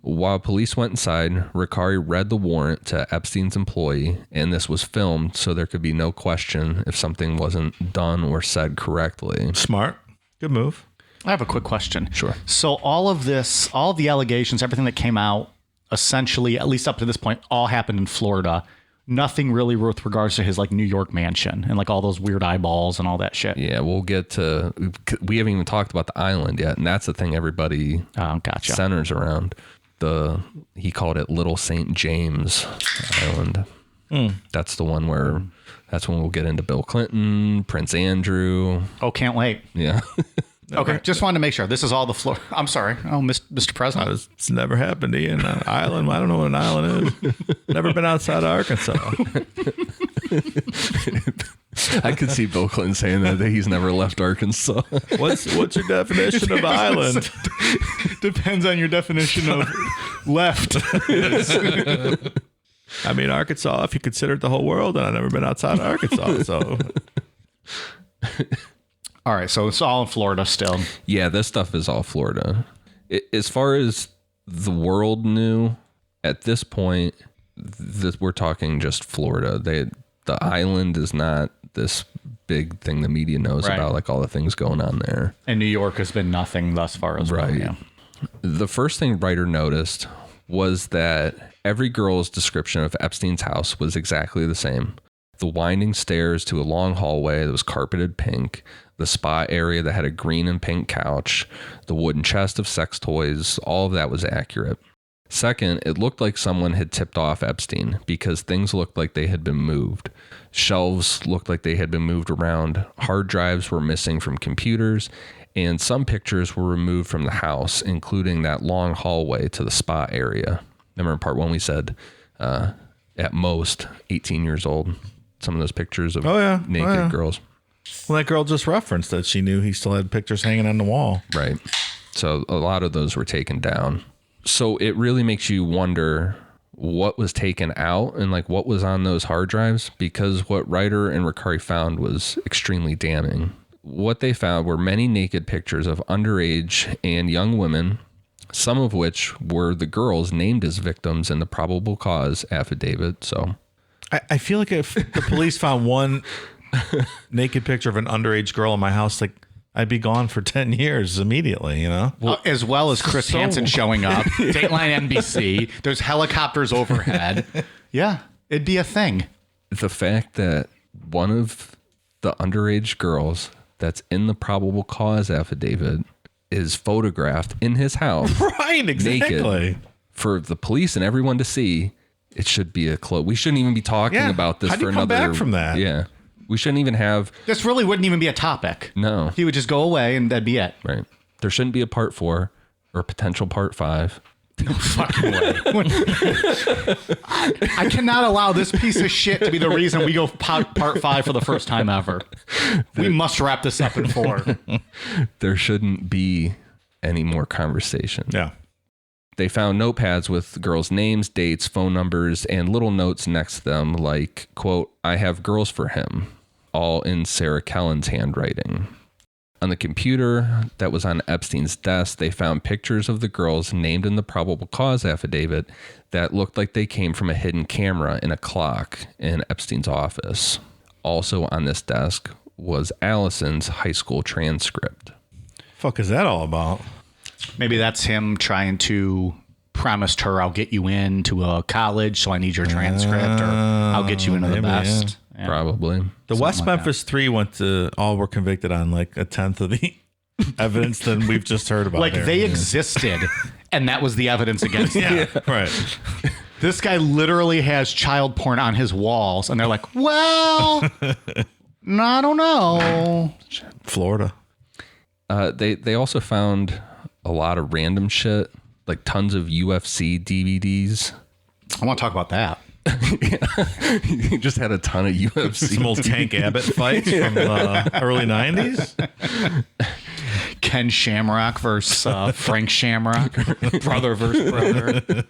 While police went inside, Recarey read the warrant to Epstein's employee, and this was filmed so there could be no question if something wasn't done or said correctly. Smart. Good move. I have a quick question. Sure. So all of this, all of the allegations, everything that came out, essentially, at least up to this point, all happened in Florida. Nothing really with regards to his like New York mansion and like all those weird eyeballs and all that shit. Yeah, we'll get to... We haven't even talked about the island yet, and that's the thing everybody centers around. He called it Little St. James Island. That's the one where... That's when we'll get into Bill Clinton, Prince Andrew. Oh, can't wait. Yeah. Okay, just wanted to make sure. This is all the Florida. I'm sorry. Oh, Mr. President. It's never happened to you in an island. I don't know what an island is. Never been outside of Arkansas. I could see Bill Clinton saying that he's never left Arkansas. What's your definition of island? Depends on your definition of left. I mean, Arkansas, if you consider it the whole world, and I've never been outside of Arkansas, so. All right, so it's all in Florida still. Yeah, this stuff is all Florida. As far as the world knew, at this point, we're talking just Florida. The island is not this big thing the media knows about, like all the things going on there. And New York has been nothing thus far as well. Yeah. The first thing Reiter noticed was that every girl's description of Epstein's house was exactly the same. The winding stairs to a long hallway that was carpeted pink, the spa area that had a green and pink couch, the wooden chest of sex toys, all of that was accurate. Second, it looked like someone had tipped off Epstein because things looked like they had been moved. Shelves looked like they had been moved around, hard drives were missing from computers, and some pictures were removed from the house, including that long hallway to the spa area. Remember part one we said, at most 18 years old, some of those pictures of naked girls. Well, that girl just referenced that she knew he still had pictures hanging on the wall. Right. So a lot of those were taken down. So it really makes you wonder what was taken out and like what was on those hard drives, because what Reiter and Recarey found was extremely damning. What they found were many naked pictures of underage and young women, some of which were the girls named as victims in the probable cause affidavit. So I feel like if the police found one naked picture of an underage girl in my house, like I'd be gone for 10 years immediately, you know? Well, as well as Chris Hansen showing up, Dateline NBC, there's helicopters overhead. Yeah, it'd be a thing. The fact that one of the underage girls that's in the probable cause affidavit is photographed in his house. Right, exactly. Naked, for the police and everyone to see It should be a close. We shouldn't even be talking about this How do for you come another. back from that? Yeah. We shouldn't even have. This really wouldn't even be a topic. No. He would just go away and that'd be it. Right. There shouldn't be a part 4 or potential part 5. No fucking way. I cannot allow this piece of shit to be the reason we go part 5 for the first time ever. We must wrap this up in 4. There shouldn't be any more conversation. Yeah. They found notepads with girls' names, dates, phone numbers, and little notes next to them like, quote, I have girls for him, all in Sarah Kellen's handwriting. On the computer that was on Epstein's desk, they found pictures of the girls named in the probable cause affidavit that looked like they came from a hidden camera in a clock in Epstein's office. Also on this desk was Allison's high school transcript. Fuck is that all about? Maybe that's him trying to promised her, I'll get you into a college, so I need your transcript, or I'll get you into the best. Yeah. Probably. The West Memphis 3 all were convicted on like a tenth of the evidence than we've just heard about. Like here. they existed, and that was the evidence against them. Yeah, right. This guy literally has child porn on his walls, and they're like, well, I don't know. Florida. They also found a lot of random shit, like tons of UFC DVDs. I want to talk about that. He just had a ton of UFC. Some old Tank Abbott fights from the early 90s. Ken Shamrock versus Frank Shamrock. Brother versus brother.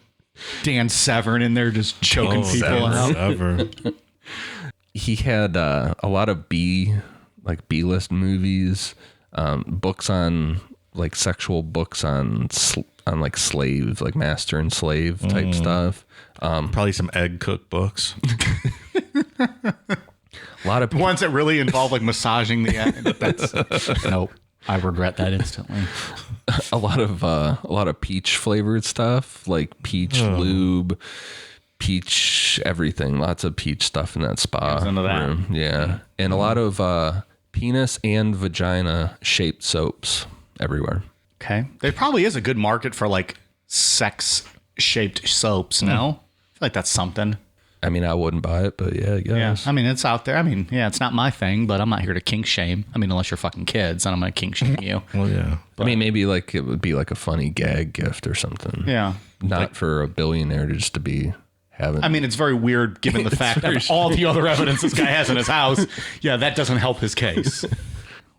Dan Severn in there just choking people out. He had a lot of B-list movies, books on like sexual books on like slaves, like master and slave type stuff. Probably some egg cookbooks. A lot of ones that really involve like massaging the egg. That's nope. I regret that instantly. a lot of peach flavored stuff, like peach lube, peach everything. Lots of peach stuff in that spa room. Yeah, and a lot of penis and vagina shaped soaps everywhere. Okay, there probably is a good market for like sex shaped soaps. No, I feel like that's something. I mean, I wouldn't buy it, but yeah, I guess. Yeah, I mean, it's out there. I mean, yeah, it's not my thing, but I'm not here to kink shame. I mean, unless you're fucking kids, then I'm going to kink shame you. Well, yeah. I mean, maybe like it would be like a funny gag gift or something. Yeah. Not for a billionaire just to be having. I mean, it's very weird given the fact that all the other evidence this guy has in his house. Yeah, that doesn't help his case.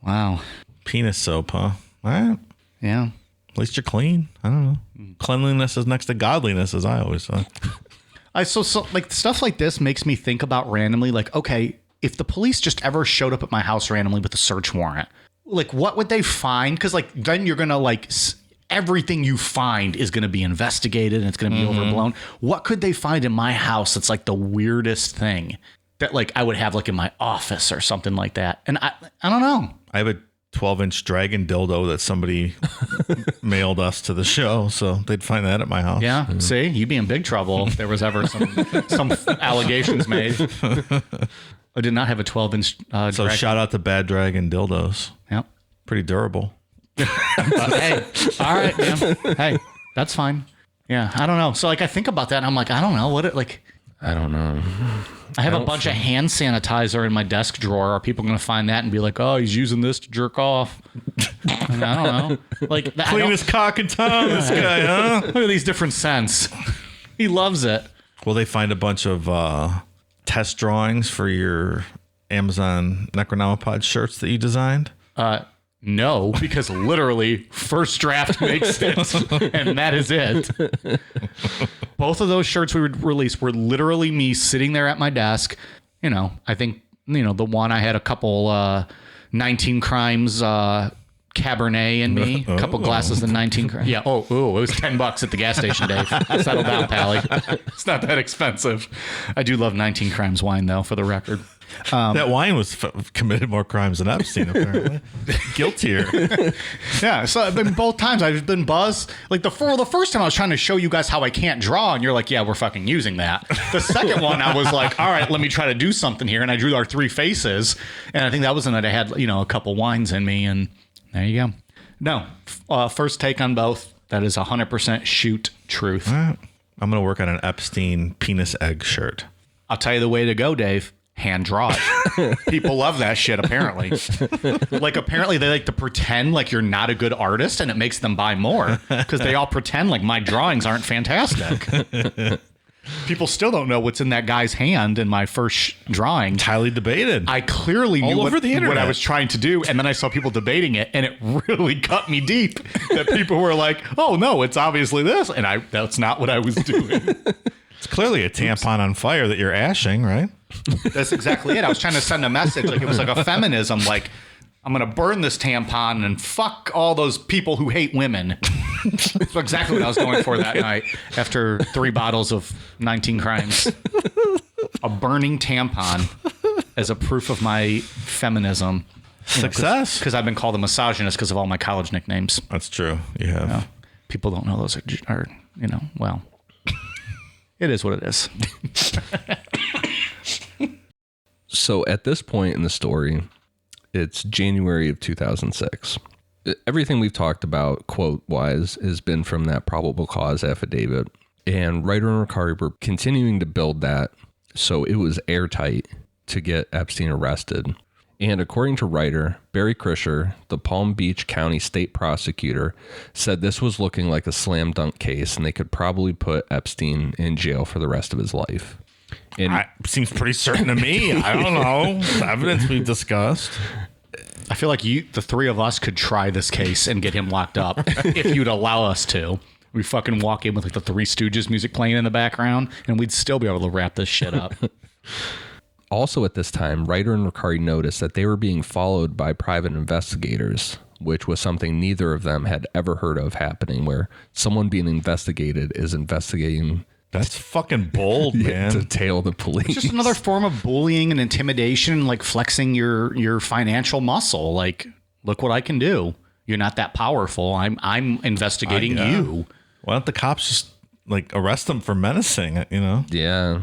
Wow. Penis soap, huh? All right. Yeah. At least you're clean. I don't know. Cleanliness is next to godliness, as I always say. So like stuff like this makes me think about randomly, like, okay, if the police just ever showed up at my house randomly with a search warrant, like what would they find? Because like then you're gonna like everything you find is gonna be investigated and it's gonna be overblown. What could they find in my house that's like the weirdest thing that like I would have like in my office or something like that? And I don't know. I have a 12-inch dragon dildo that somebody mailed us to the show, so they'd find that at my house. Yeah, see, you'd be in big trouble if there was ever some allegations made. I did not have a 12-inch so dragon. shout out to Bad Dragon dildos. Yep. Pretty durable. Hey, all right, man. Hey, that's fine. Yeah, I don't know. So like I think about that and I'm like, I don't know what it like. I don't know. I have a bunch of hand sanitizer in my desk drawer. Are people going to find that and be like, oh, he's using this to jerk off? And I don't know. Like Cleanest cock in town, this guy, huh? Look at these different scents. He loves it. Will they find a bunch of test drawings for your Amazon Necronomicon shirts that you designed? No, because literally first draft makes it, and that is it. Both of those shirts we released were literally me sitting there at my desk. You know, I think, you know, the one I had a couple 19 Crimes Cabernet in me, a couple glasses of 19 Crimes. Yeah. Oh, it was $10 at the gas station, Dave. Settle down, Pally. It's not that expensive. I do love 19 Crimes wine, though, for the record. That wine was committed more crimes than Epstein, apparently. Guiltier. Yeah. So I've been both times I've been buzzed. Like the first time I was trying to show you guys how I can't draw, and you're like, yeah, we're fucking using that. The second one, I was like, all right, let me try to do something here, and I drew our three faces, and I think that was the night I had, you know, a couple wines in me, and there you go. No, first take on both. That is 100% shoot truth. All right. I'm going to work on an Epstein penis egg shirt. I'll tell you the way to go, Dave. Hand draw it. People love that shit, apparently. Apparently they like to pretend like you're not a good artist, and it makes them buy more because they all pretend like my drawings aren't fantastic. People still don't know what's in that guy's hand in my first drawing. It's highly debated. I clearly knew over the internet. what I was trying to do, and then I saw people debating it, and it really cut me deep that people were like, oh, no, it's obviously this, and that's not what I was doing. It's clearly a tampon on fire that you're ashing, right? That's exactly it. I was trying to send a message. Like, it was like a feminism, like, I'm going to burn this tampon and fuck all those people who hate women. That's exactly what I was going for that night after 3 bottles of 19 Crimes. A burning tampon as a proof of my feminism. Success. Because I've been called a misogynist because of all my college nicknames. That's true. You have. People don't know those are well, it is what it is. So at this point in the story, it's January of 2006. Everything we've talked about, quote-wise, has been from that probable cause affidavit. And Reiter and Recarey were continuing to build that, so it was airtight to get Epstein arrested. And according to Reiter, Barry Krischer, the Palm Beach County state prosecutor, said this was looking like a slam dunk case, and they could probably put Epstein in jail for the rest of his life. And Seems pretty certain to me. I don't know. Evidence we've discussed. I feel like the 3 of us could try this case and get him locked up if you'd allow us to. We fucking walk in with like the 3 Stooges music playing in the background, and we'd still be able to wrap this shit up. Also at this time, Reiter and Recarey noticed that they were being followed by private investigators, which was something neither of them had ever heard of happening, where someone being investigated is investigating. That's fucking bold, man. To tail the police. It's just another form of bullying and intimidation, like flexing your financial muscle. Like, look what I can do. You're not that powerful. I'm investigating you. Why don't the cops just like arrest them for menacing? Yeah.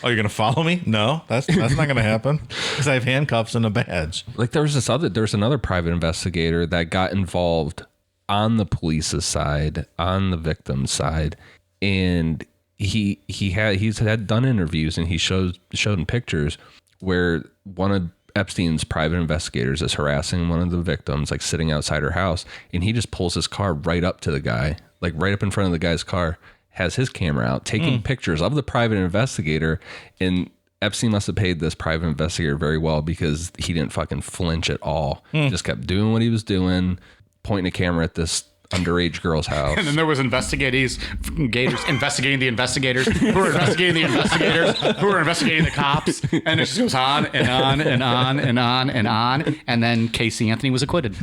Oh, you're gonna follow me? No, that's not gonna happen because I have handcuffs and a badge. Like there's another private investigator that got involved on the police's side, on the victim's side, and he's had done interviews, and he showed in pictures where one of Epstein's private investigators is harassing one of the victims, like sitting outside her house, and he just pulls his car right up to the guy, like right up in front of the guy's car, has his camera out, taking pictures of the private investigator. And Epstein must have paid this private investigator very well because he didn't fucking flinch at all. Just kept doing what he was doing, pointing a camera at this underage girl's house. And then there was investigating the investigators who were investigating the investigators who were investigating the cops. And it just goes on and on and on and on and on. And then Casey Anthony was acquitted.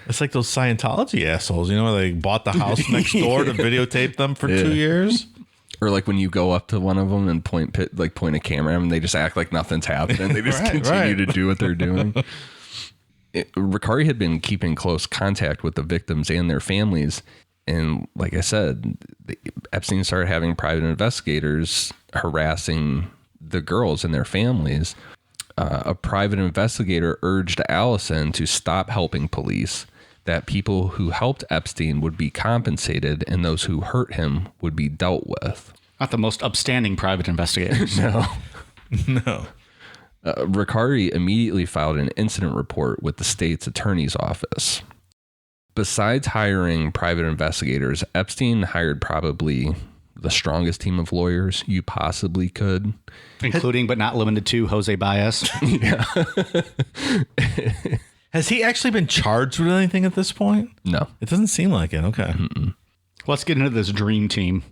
It's like those Scientology assholes, where they bought the house next door to videotape them for 2 years. Or like when you go up to one of them and point a camera at them, and they just act like nothing's happening. They just continue to do what they're doing. Recarey had been keeping close contact with the victims and their families. And like I said, Epstein started having private investigators harassing the girls and their families. A private investigator urged Allison to stop helping police, that people who helped Epstein would be compensated and those who hurt him would be dealt with. Not the most upstanding private investigators. No. No. Recarey immediately filed an incident report with the state's attorney's office. Besides hiring private investigators, Epstein hired probably the strongest team of lawyers you possibly could. Including, but not limited to, Jose Baez. Yeah. Has he actually been charged with anything at this point? No. It doesn't seem like it. Okay. Let's get into this dream team.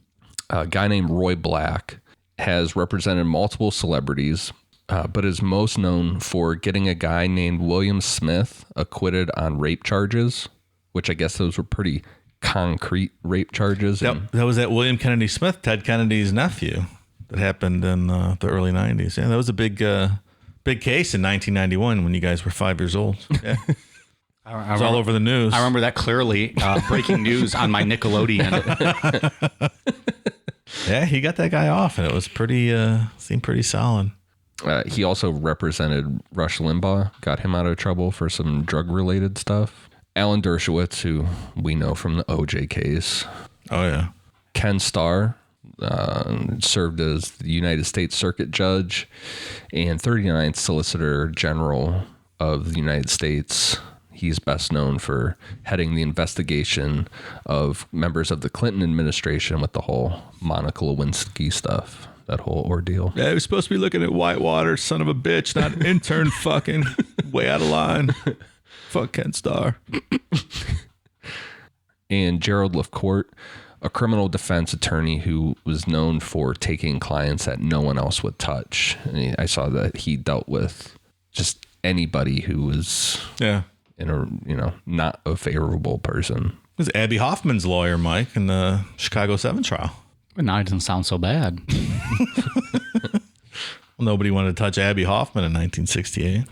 A guy named Roy Black has represented multiple celebrities, but is most known for getting a guy named William Smith acquitted on rape charges, which I guess those were pretty concrete rape charges. That was that William Kennedy Smith, Ted Kennedy's nephew, that happened in the early 90s. Yeah, that was a big case in 1991 when you guys were 5 years old. Yeah. It was all over the news. I remember that clearly. Breaking news on my Nickelodeon. Yeah, he got that guy off, and it was seemed pretty solid. He also represented Rush Limbaugh, got him out of trouble for some drug-related stuff. Alan Dershowitz, who we know from the OJ case. Oh, yeah. Ken Starr served as the United States Circuit Judge and 39th Solicitor General of the United States. He's best known for heading the investigation of members of the Clinton administration with the whole Monica Lewinsky stuff, that whole ordeal. Yeah, I was supposed to be looking at Whitewater, son of a bitch, not intern fucking way out of line. Fuck Ken Starr. And Gerald Lefcourt, a criminal defense attorney who was known for taking clients that no one else would touch. And I saw that he dealt with just anybody who was in a, not a favorable person. It was Abby Hoffman's lawyer, Mike, in the Chicago 7 trial. But now it doesn't sound so bad. Well, nobody wanted to touch Abby Hoffman in 1968.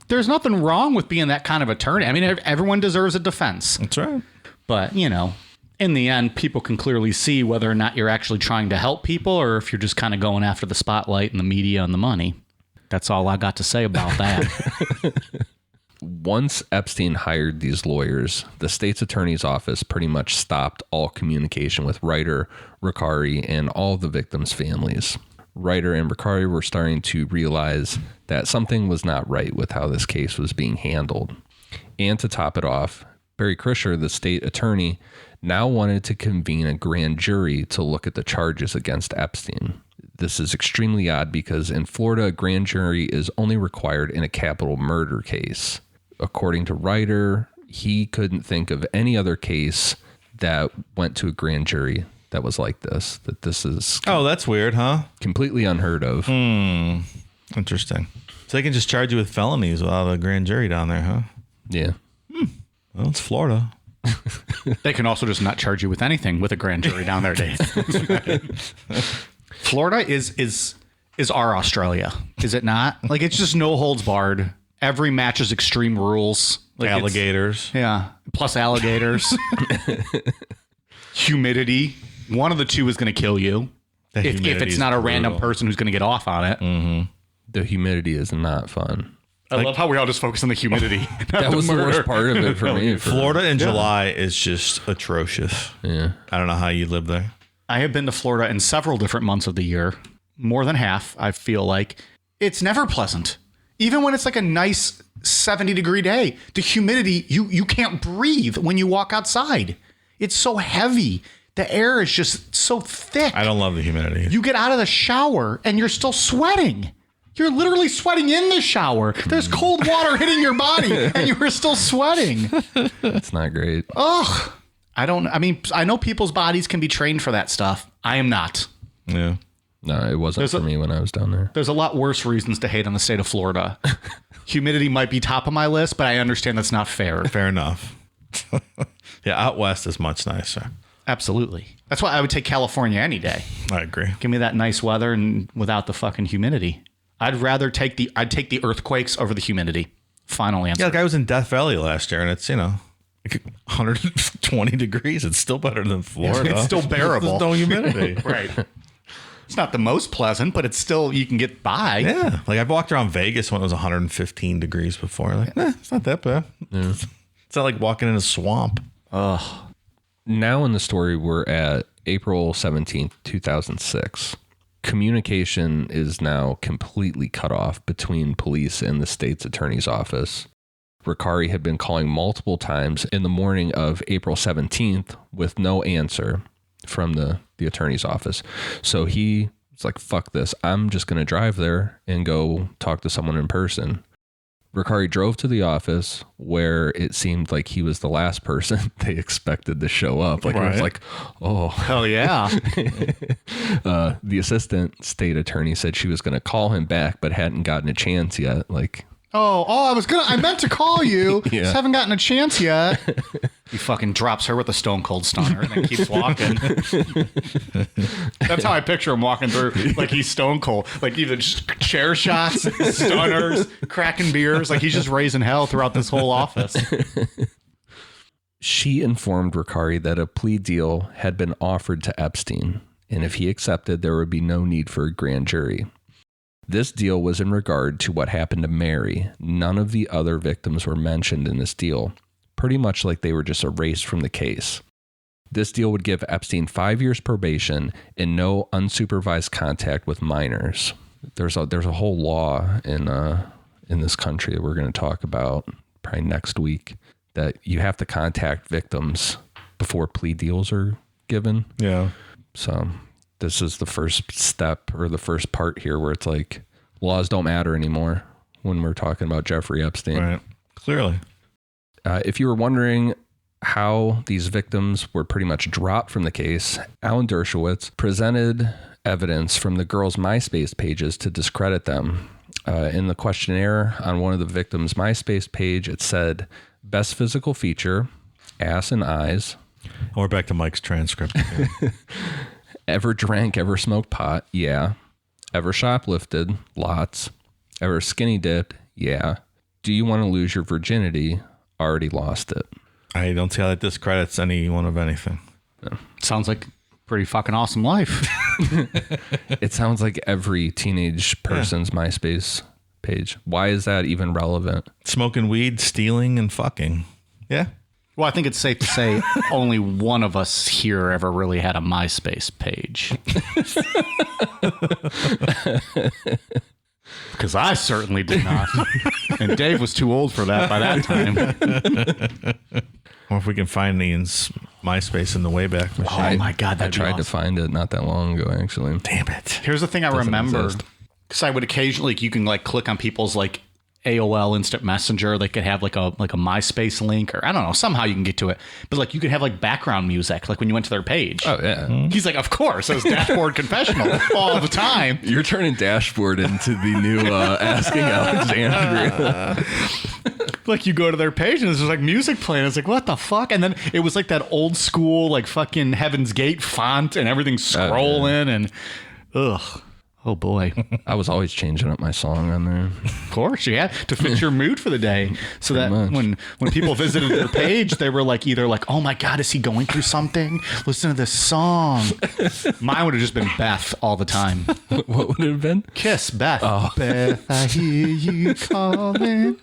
There's nothing wrong with being that kind of attorney. I mean, everyone deserves a defense. That's right. But, in the end, people can clearly see whether or not you're actually trying to help people or if you're just kind of going after the spotlight and the media and the money. That's all I got to say about that. Once Epstein hired these lawyers, the state's attorney's office pretty much stopped all communication with Reiter, Recarey, and all the victims' families. Reiter and Recarey were starting to realize that something was not right with how this case was being handled. And to top it off, Barry Krischer, the state attorney, now wanted to convene a grand jury to look at the charges against Epstein. This is extremely odd because in Florida, a grand jury is only required in a capital murder case. According to Reiter, he couldn't think of any other case that went to a grand jury that was like this, that this is... Oh, that's weird, huh? Completely unheard of. Interesting. So they can just charge you with felonies without a grand jury down there, huh? Yeah. Well, it's Florida. They can also just not charge you with anything with a grand jury down there, Dave. Florida is our Australia, is it not? Like, it's just no holds barred. Every match is extreme rules. Like Alligators. Yeah. Plus alligators. Humidity. One of the two is going to kill you. If it's not a random person who's going to get off on it. Mm-hmm. The humidity is not fun. I love how we all just focus on the humidity. That was the worst part of it for me. Florida in July is just atrocious. Yeah. I don't know how you live there. I have been to Florida in several different months of the year. More than half, I feel like. It's never pleasant. Even when it's like a nice 70-degree day, the humidity, you can't breathe when you walk outside. It's so heavy. The air is just so thick. I don't love the humidity. You get out of the shower and you're still sweating. You're literally sweating in the shower. There's cold water hitting your body and you were still sweating. That's not great. Ugh. I know people's bodies can be trained for that stuff. I am not. Yeah. No, it wasn't for me when I was down there. There's a lot worse reasons to hate on the state of Florida. Humidity might be top of my list, but I understand that's not fair. Fair enough. Yeah, out west is much nicer. Absolutely. That's why I would take California any day. I agree. Give me that nice weather and without the fucking humidity. I'd take the earthquakes over the humidity. Final answer. Yeah, like I was in Death Valley last year, and it's, like 120 degrees. It's still better than Florida. It's still bearable. There's no humidity. Right. It's not the most pleasant, but it's still, you can get by. Yeah. Like I've walked around Vegas when it was 115 degrees before. Like, it's not that bad. Yeah. It's not like walking in a swamp. Ugh. Now in the story, we're at April 17th, 2006. Communication is now completely cut off between police and the state's attorney's office. Recarey had been calling multiple times in the morning of April 17th with no answer from the attorney's office. So he was like, fuck this. I'm just going to drive there and go talk to someone in person. Recarey drove to the office where it seemed like he was the last person they expected to show up. Like, It was like, oh. Hell yeah. The assistant state attorney said she was going to call him back, but hadn't gotten a chance yet. Like, I meant to call you. Yeah. Just haven't gotten a chance yet. He fucking drops her with a stone cold stunner and then keeps walking. That's how I picture him walking through. Like he's stone cold. Like even chair shots, stunners, cracking beers. Like he's just raising hell throughout this whole office. She informed Recarey that a plea deal had been offered to Epstein, and if he accepted, there would be no need for a grand jury. This deal was in regard to what happened to Mary. None of the other victims were mentioned in this deal, pretty much like they were just erased from the case. This deal would give Epstein 5 years probation and no unsupervised contact with minors. There's a whole law in this country that we're going to talk about probably next week that you have to contact victims before plea deals are given. Yeah. So this is the first step or the first part here where it's like laws don't matter anymore when we're talking about Jeffrey Epstein. Right. Clearly. If you were wondering how these victims were pretty much dropped from the case, Alan Dershowitz presented evidence from the girls' MySpace pages to discredit them. In the questionnaire on one of the victims' MySpace page, it said, best physical feature, ass and eyes. We're back to Mike's transcript. Ever drank, ever smoked pot? Yeah. Ever shoplifted? Lots. Ever skinny dipped? Yeah. Do you want to lose your virginity? Already lost it. I don't see how that discredits anyone of anything. No. Sounds like pretty fucking awesome life. It sounds like every teenage person's MySpace page. Why is that even relevant? Smoking weed, stealing, and fucking. Yeah. Well, I think it's safe to say only one of us here ever really had a MySpace page. Because I certainly did not. And Dave was too old for that by that time. Or if we can find Ian's MySpace in the Wayback Machine. Oh my God, I that'd be tried to awesome. find it not that long ago, actually. Damn it. Here's the thing I remember. exist. Because I would occasionally, you can like click on people's like AOL Instant Messenger. They could have like a MySpace link, or I don't know, somehow you can get to it. But like you could have like background music, like when you went to their page. Oh, yeah. He's like, of course, it was Dashboard Confessional all the time. You're turning Dashboard into the new Asking Alexandria. Like you go to their page and there's just like music playing. It's like, what the fuck? And then it was like that old school, like fucking Heaven's Gate font and everything's scrolling and ugh. Oh boy. I was always changing up my song on there. Of course, you had to fit your mood for the day. So that much. when people visited their page, they were like either like, oh my God, is he going through something? Listen to this song. Mine would have just been Beth all the time. What would it have been? Kiss, Beth. Oh. Beth, I hear you calling,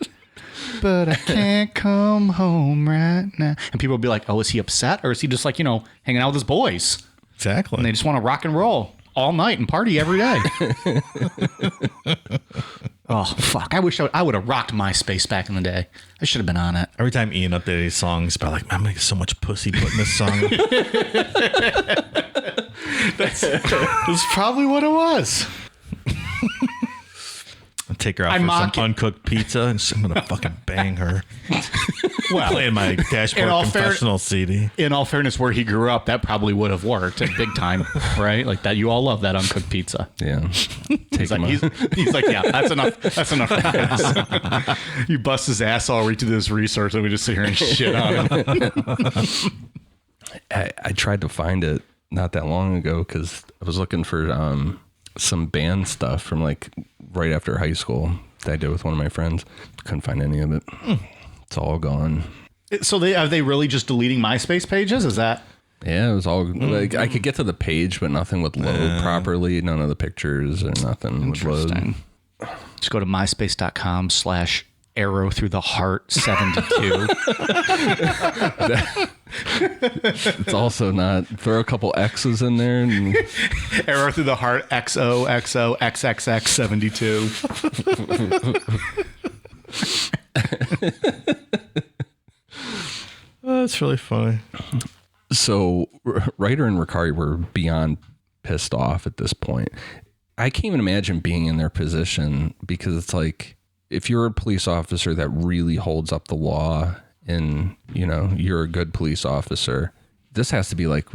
but I can't come home right now. And people would be like, oh, is he upset? Or is he just like, hanging out with his boys? Exactly. And they just want to rock and roll all night and party every day. Oh, fuck. I wish I would have rocked MySpace back in the day. I should have been on it. Every time Ian updated his songs, about like, I'm going to get so much pussy putting this song. That's probably what it was. I'll take her out I for mock some it. uncooked pizza and I'm going to fucking bang her. Well, Playing my Dashboard Confessional CD. in all fairness, where he grew up, that probably would have worked at big time, right? Like that. You all love that uncooked pizza. Yeah. He's like, he's like, yeah, that's enough. That's enough. Guys. You bust his ass all right to this research, and we just sit here and shit on him. I tried to find it not that long ago because I was looking for some band stuff from like right after high school that I did with one of my friends. Couldn't find any of it. It's all gone. So are they really just deleting MySpace pages? Is that? Yeah, it was all like I could get to the page, but nothing would load properly. None of the pictures or nothing would load. Just go to myspace.com/arrow through the heart 72. It's also not. Throw a couple X's in there. And Arrow through the heart XOXO XXX 72. Oh, that's really funny. so Reiter and Recarey were beyond pissed off at this point. I can't even imagine being in their position because it's like if you're a police officer that really holds up the law and you're a good police officer, this has to be like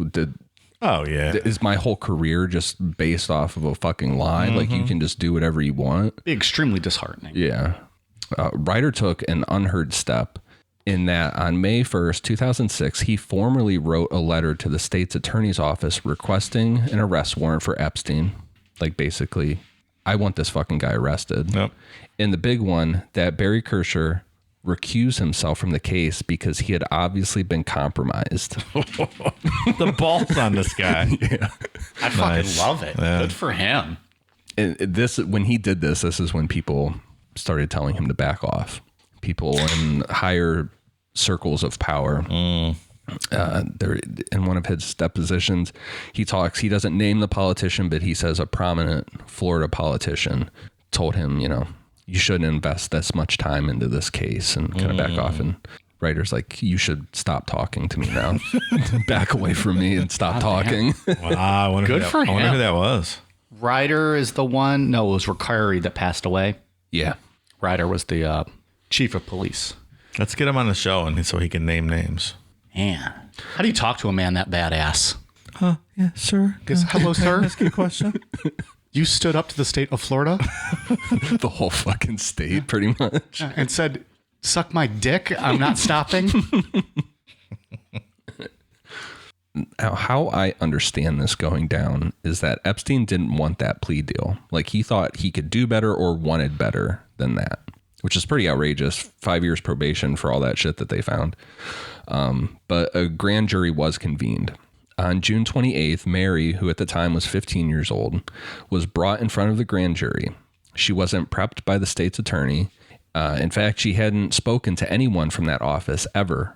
Oh, yeah. is my whole career just based off of a fucking lie? Like you can just do whatever you want? Be extremely disheartening. Yeah. Reiter took an unheard step in that on May 1st, 2006, he formally wrote a letter to the state's attorney's office requesting an arrest warrant for Epstein. Like basically, I want this fucking guy arrested. Yep. And the big one, that Barry Kersher recused himself from the case because he had obviously been compromised. The balls on this guy. Yeah. I fucking love it. Yeah. Good for him. And when he did this is when people started telling him to back off. People in higher circles of power. There, in one of his depositions, he doesn't name the politician, but he says a prominent Florida politician told him, you shouldn't invest this much time into this case, and kind of back off. And Reiter's like, you should stop talking to me now. Back away from me and stop talking. Wow, I wonder for him. I wonder who that was. Reiter is the one. No, it was Recarey that passed away. Yeah. Reiter was the chief of police. Let's get him on the show and so he can name names. Man, how do you talk to a man that badass? Yeah, sir. Yes, hello, sir. Ask you a question. You stood up to the state of Florida The whole fucking state, pretty much. and said, suck my dick. I'm not stopping. How I understand this going down is that Epstein didn't want that plea deal. Like, he thought he could do better or wanted better than that, which is pretty outrageous. 5 years probation for all that shit that they found. But a grand jury was convened. On June 28th, Mary, who at the time was 15 years old, was brought in front of the grand jury. She wasn't prepped by the state's attorney. In fact, she hadn't spoken to anyone from that office ever.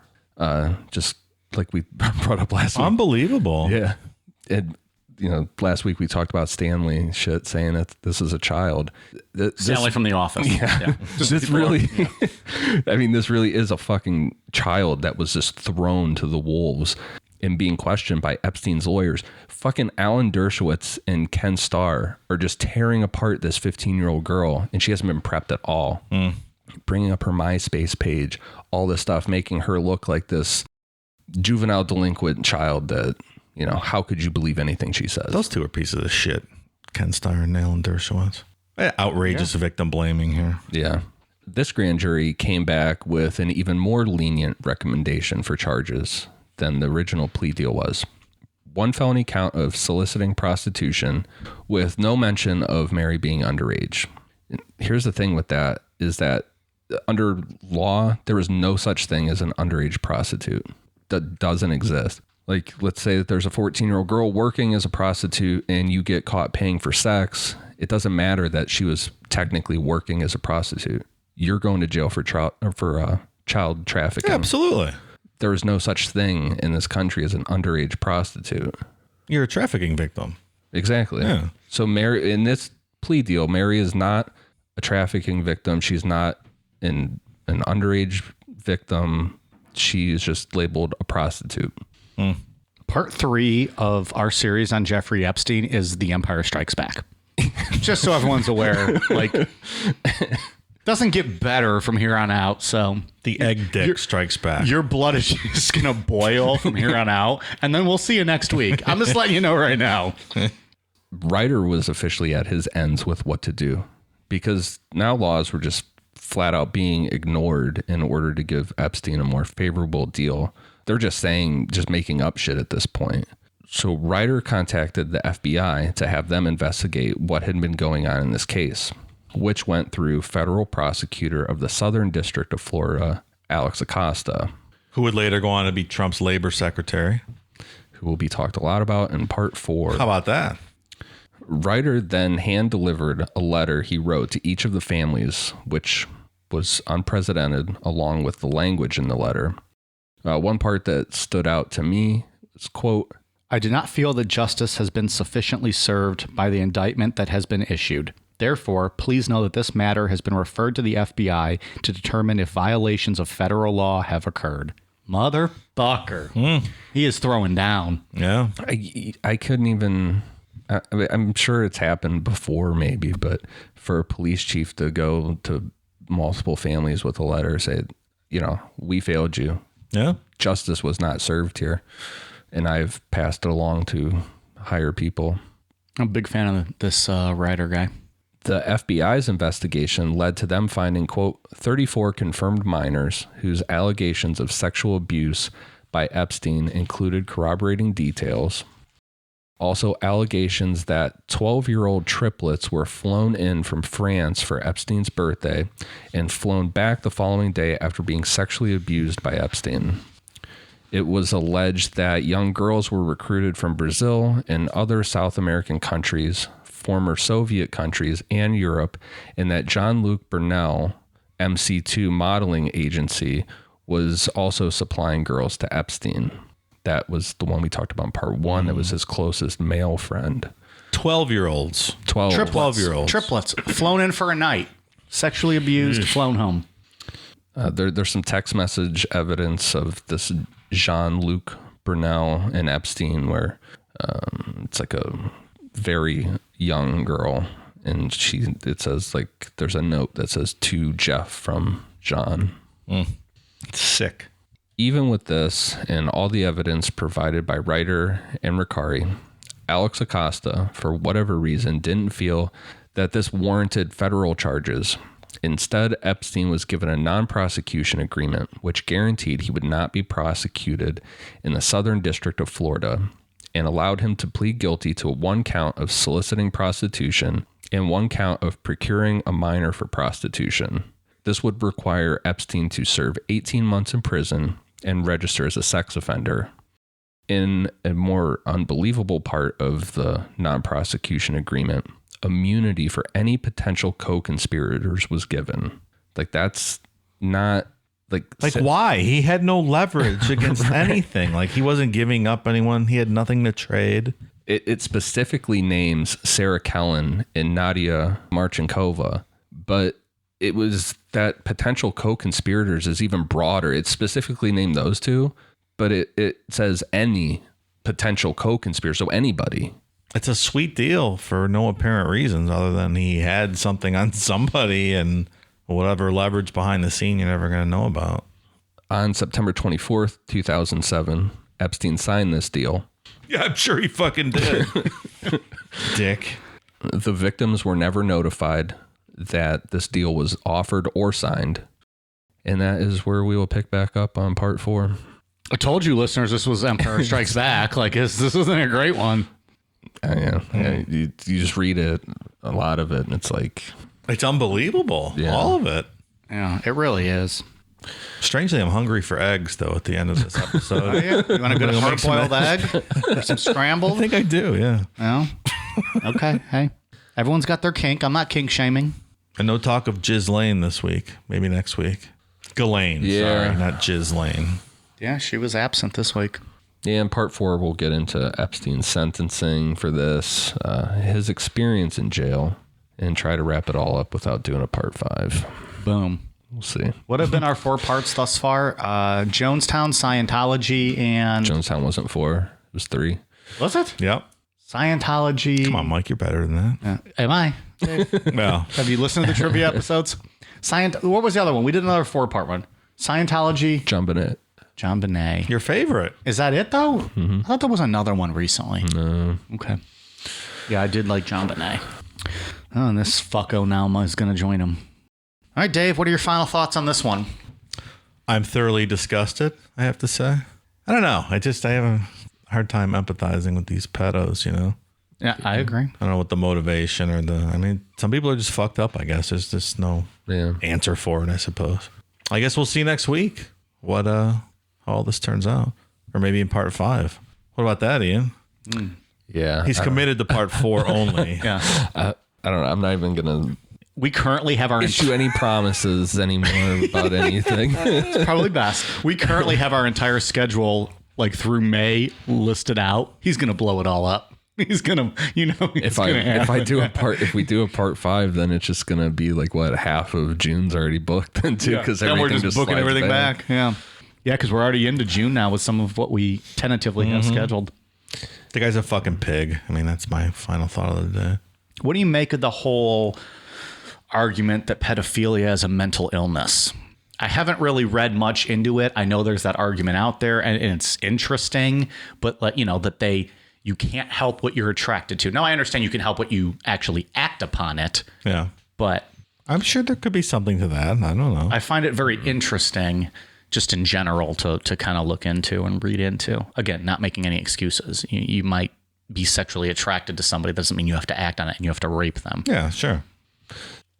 Just like we brought up last week. Unbelievable. Yeah. Last week we talked about Stanley shit, saying that this is a child. Stanley from The Office. Yeah. This really, this really is a fucking child that was just thrown to the wolves and being questioned by Epstein's lawyers. Fucking Alan Dershowitz and Ken Starr are just tearing apart this 15-year-old girl, and she hasn't been prepped at all. Bringing up her MySpace page, all this stuff, making her look like this juvenile delinquent child that, how could you believe anything she says? Those two are pieces of shit. Ken Starr and Alan Dershowitz. Outrageous victim blaming here. Yeah. This grand jury came back with an even more lenient recommendation for charges than the original plea deal was. One felony count of soliciting prostitution with no mention of Mary being underage. Here's the thing with that is that under law, there is no such thing as an underage prostitute. That doesn't exist. Like, let's say that there's a 14-year-old girl working as a prostitute and you get caught paying for sex. It doesn't matter that she was technically working as a prostitute. You're going to jail for child trafficking. Yeah, absolutely. There is no such thing in this country as an underage prostitute. You're a trafficking victim. Exactly. Yeah. So Mary, in this plea deal, Mary is not a trafficking victim. She's not an underage victim. She is just labeled a prostitute. Part 3 of our series on Jeffrey Epstein is The Empire Strikes Back. Just so everyone's aware, doesn't get better from here on out. So The egg dick strikes back. your blood is just going to boil from here on out. And then we'll see you next week. I'm just letting you know right now. Reiter was officially at his ends with what to do because now laws were just flat out being ignored in order to give Epstein a more favorable deal. They're just making up shit at this point. So Reiter contacted the FBI to have them investigate what had been going on in this case, which went through federal prosecutor of the Southern District of Florida, Alex Acosta, who would later go on to be Trump's labor secretary, who will be talked a lot about in part 4. How about that? Reiter then hand-delivered a letter he wrote to each of the families, which was unprecedented, along with the language in the letter. One part that stood out to me is, quote, I do not feel that justice has been sufficiently served by the indictment that has been issued. Therefore, please know that this matter has been referred to the FBI to determine if violations of federal law have occurred. Motherfucker. He is throwing down. Yeah. I couldn't even... I'm sure it's happened before maybe, but for a police chief to go to multiple families with a letter, say, we failed you. Yeah. Justice was not served here. And I've passed it along to higher people. I'm a big fan of this Reiter guy. The FBI's investigation led to them finding, quote, 34 confirmed minors whose allegations of sexual abuse by Epstein included corroborating details. Also, allegations that 12-year-old triplets were flown in from France for Epstein's birthday and flown back the following day after being sexually abused by Epstein. It was alleged that young girls were recruited from Brazil and other South American countries, former Soviet countries, and Europe, and that Jean-Luc Brunel, MC2 modeling agency, was also supplying girls to Epstein. That was the one we talked about in part 1. That was his closest male friend. 12-year-olds. 12-year-olds. Triplets. Flown in for a night. Sexually abused, flown home. There's some text message evidence of this Jean-Luc Brunel and Epstein where it's like a very young girl. And it says like, there's a note that says to Jeff from John. It's sick. Even with this and all the evidence provided by Reiter and Recarey, Alex Acosta, for whatever reason, didn't feel that this warranted federal charges. Instead, Epstein was given a non-prosecution agreement, which guaranteed he would not be prosecuted in the Southern District of Florida and allowed him to plead guilty to 1 count of soliciting prostitution and 1 count of procuring a minor for prostitution. This would require Epstein to serve 18 months in prison and register as a sex offender. In a more unbelievable part of the non-prosecution agreement, immunity for any potential co-conspirators was given. Like, that's not like why? He had no leverage against anything. Like, he wasn't giving up anyone. He had nothing to trade. It specifically names Sarah Kellen and Nadia Marchenkova, but it was that potential co-conspirators is even broader. It specifically named those two, but it says any potential co-conspirator, so anybody. It's a sweet deal for no apparent reasons other than he had something on somebody and whatever leverage behind the scene you're never going to know about. On September 24th, 2007, Epstein signed this deal. Yeah, I'm sure he fucking did. Dick. The victims were never notified that this deal was offered or signed. And that is where we will pick back up on part 4. I told you, listeners, this was Empire Strikes Back. Like, this isn't a great one. Yeah. You just read it, a lot of it, and it's like... It's unbelievable. Yeah. All of it. Yeah, it really is. Strangely, I'm hungry for eggs, though, at the end of this episode. Oh, yeah? You want a good hard-boiled egg? Or some scrambled? I think I do, yeah. Oh, okay. Hey, everyone's got their kink. I'm not kink shaming. And no talk of Ghislaine this week. Maybe next week. Ghislaine, sorry, not Ghislaine. Yeah, she was absent this week. Yeah, in part 4, we'll get into Epstein's sentencing for this, his experience in jail, and try to wrap it all up without doing a part 5. Boom. We'll see. What have been our 4 parts thus far? Jonestown, Scientology, and... Jonestown wasn't 4. It was 3. Was it? Yep. Scientology. Come on, Mike, you're better than that. Am I? Well, Have you listened to the trivia episodes? What was the other one? We did another 4-part one. Scientology. John Bonet. your favorite. Is that it, though? Mm-hmm. I thought there was another one recently. No. Okay. Yeah, I did like John Bonet. Oh, and this fucko now is going to join him. All right, Dave, what are your final thoughts on this one? I'm thoroughly disgusted, I have to say. I don't know. I have a hard time empathizing with these pedos, you know? Yeah, I agree. I don't know what the motivation or some people are just fucked up, I guess. There's just no answer for it, I suppose. I guess we'll see next week what how all this turns out. Or maybe in part 5. What about that, Ian? Yeah. He's committed to part 4 only. Yeah. I don't know. I'm not even going to We currently have our issue any promises anymore about anything. It's probably best. We currently have our entire schedule like through May listed out. He's going to blow it all up. He's going to, if we do a part 5, then it's just going to be like what, half of June's already booked then too, because then we're just booking everything back. Yeah. Yeah, because we're already into June now with some of what we tentatively have scheduled. The guy's a fucking pig. I mean, that's my final thought of the day. What do you make of the whole argument that pedophilia is a mental illness? I haven't really read much into it. I know there's that argument out there, and it's interesting, but that you can't help what you're attracted to. Now, I understand you can help what you actually act upon it. Yeah. But I'm sure there could be something to that. I don't know. I find it very interesting just in general to kind of look into and read into. Again, not making any excuses. You might be sexually attracted to somebody. That doesn't mean you have to act on it and you have to rape them. Yeah, sure.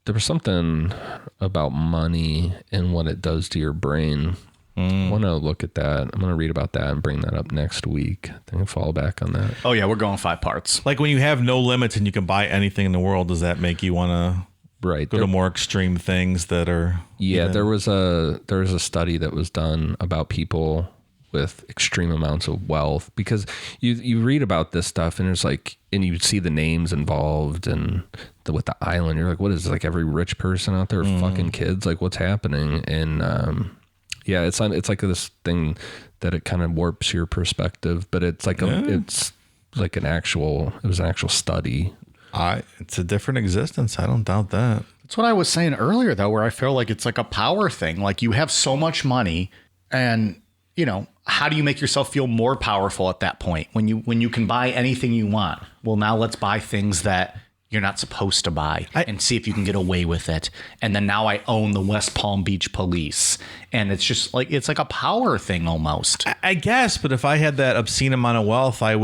There was something about money and what it does to your brain. I want to look at that. I'm going to read about that and bring that up next week. I think I'll fall back on that. Oh, yeah. We're going 5 parts. Like when you have no limits and you can buy anything in the world, does that make you want to Right. Go to more extreme things that are. Yeah, there was a study that was done about people with extreme amounts of wealth, because you read about this stuff and it's like, and you see the names involved and with the island, you're like, what is it, like every rich person out there fucking kids? Like, what's happening? And yeah, it's like this thing that it kind of warps your perspective, but it's like it was an actual study. It's a different existence. I don't doubt that. That's what I was saying earlier, though, where I feel like it's like a power thing. Like, you have so much money, and how do you make yourself feel more powerful at that point when you can buy anything you want? Well, now let's buy things that you're not supposed to buy and see if you can get away with it. And then now I own the West Palm Beach police, and it's just like, it's like a power thing almost. I guess, but if I had that obscene amount of wealth, I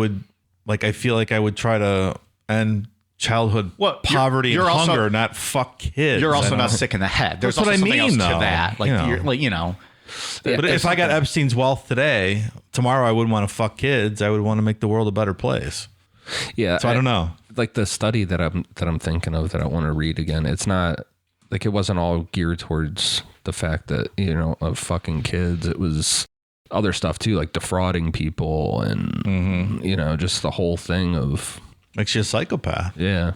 feel like I would try to end childhood poverty and hunger, not fuck kids. You're also not sick in the head. There's That's also what I mean, something else though. to that. Like, but if I got Epstein's wealth today, tomorrow I wouldn't want to fuck kids. I would want to make the world a better place. Yeah. So I don't know. Like the study that I'm thinking of that I want to read again, it's not like, it wasn't all geared towards the fact that, of fucking kids. It was other stuff too, like defrauding people and, just the whole thing of. Makes you a psychopath. Yeah.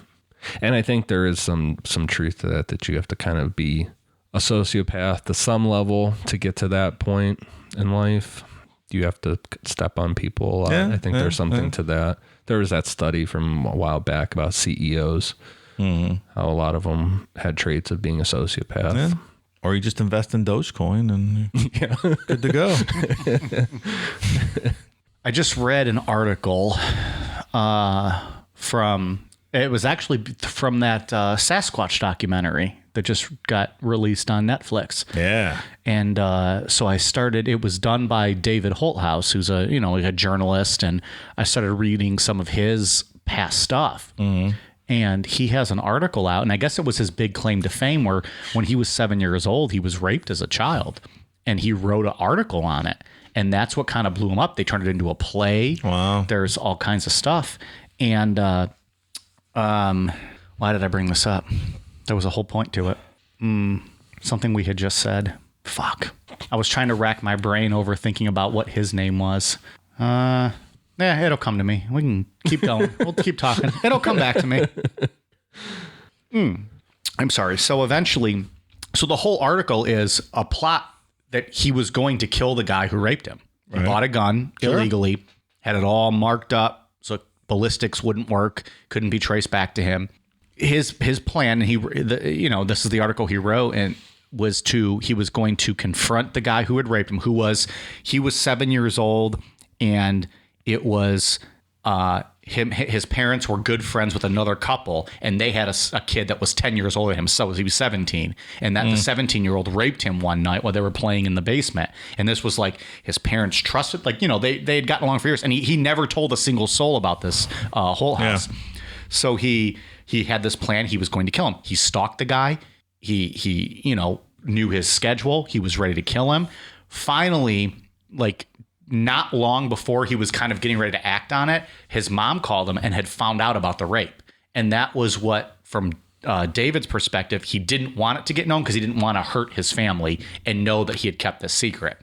And I think there is some truth to that you have to kind of be a sociopath to some level to get to that point in life. You have to step on people a lot. I think there's something to that. There was that study from a while back about CEOs, how a lot of them had traits of being a sociopath. Yeah. Or you just invest in Dogecoin and you're good to go. I just read an article it was actually from that Sasquatch documentary that just got released on Netflix. Yeah. And so I started, it was done by David Holthouse, who's a journalist, and I started reading some of his past stuff. Mm-hmm. And he has an article out, and I guess it was his big claim to fame, where when he was 7 years old, he was raped as a child, and he wrote an article on it. And that's what kind of blew him up. They turned it into a play. Wow. There's all kinds of stuff. And why did I bring this up? There was a whole point to it. Something we had just said. Fuck. I was trying to rack my brain over thinking about what his name was. Yeah, it'll come to me. We can keep going. We'll keep talking. It'll come back to me. I'm sorry. So eventually, the whole article is a plot that he was going to kill the guy who raped him. He bought a gun illegally, had it all marked up so ballistics wouldn't work, couldn't be traced back to him. His plan, this is the article he wrote, and he was going to confront the guy who had raped him, he was 7 years old, and it was his parents were good friends with another couple, and they had a kid that was 10 years older than him, so he was 17, and that the 17-year-old raped him one night while they were playing in the basement. And this was like his parents trusted, they had gotten along for years, and he never told a single soul about this whole house. Yeah. So he had this plan. He was going to kill him. He stalked the guy. He knew his schedule. He was ready to kill him. Finally, not long before he was kind of getting ready to act on it, his mom called him and had found out about the rape. And that was what, from David's perspective, he didn't want it to get known because he didn't want to hurt his family and know that he had kept this secret.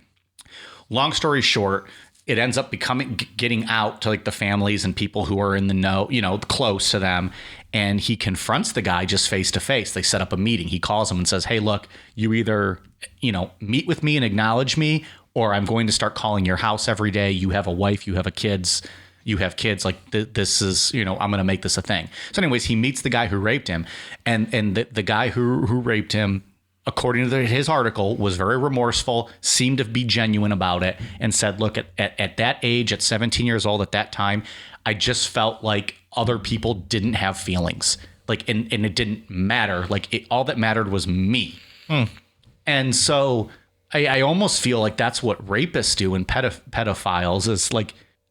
Long story short, it ends up getting out to the families and people who are in the know, close to them. And he confronts the guy just face to face. They set up a meeting. He calls him and says, "Hey, look, you either, meet with me and acknowledge me, or I'm going to start calling your house every day. You have a wife, you have kids. This is, I'm going to make this a thing." So anyways, he meets the guy who raped him, and the guy who raped him, according to his article, was very remorseful, seemed to be genuine about it, and said, "Look, at that age, at 17 years old, at that time, I just felt like other people didn't have feelings. And it didn't matter. All that mattered was me." And so I almost feel like that's what rapists do, and pedophiles is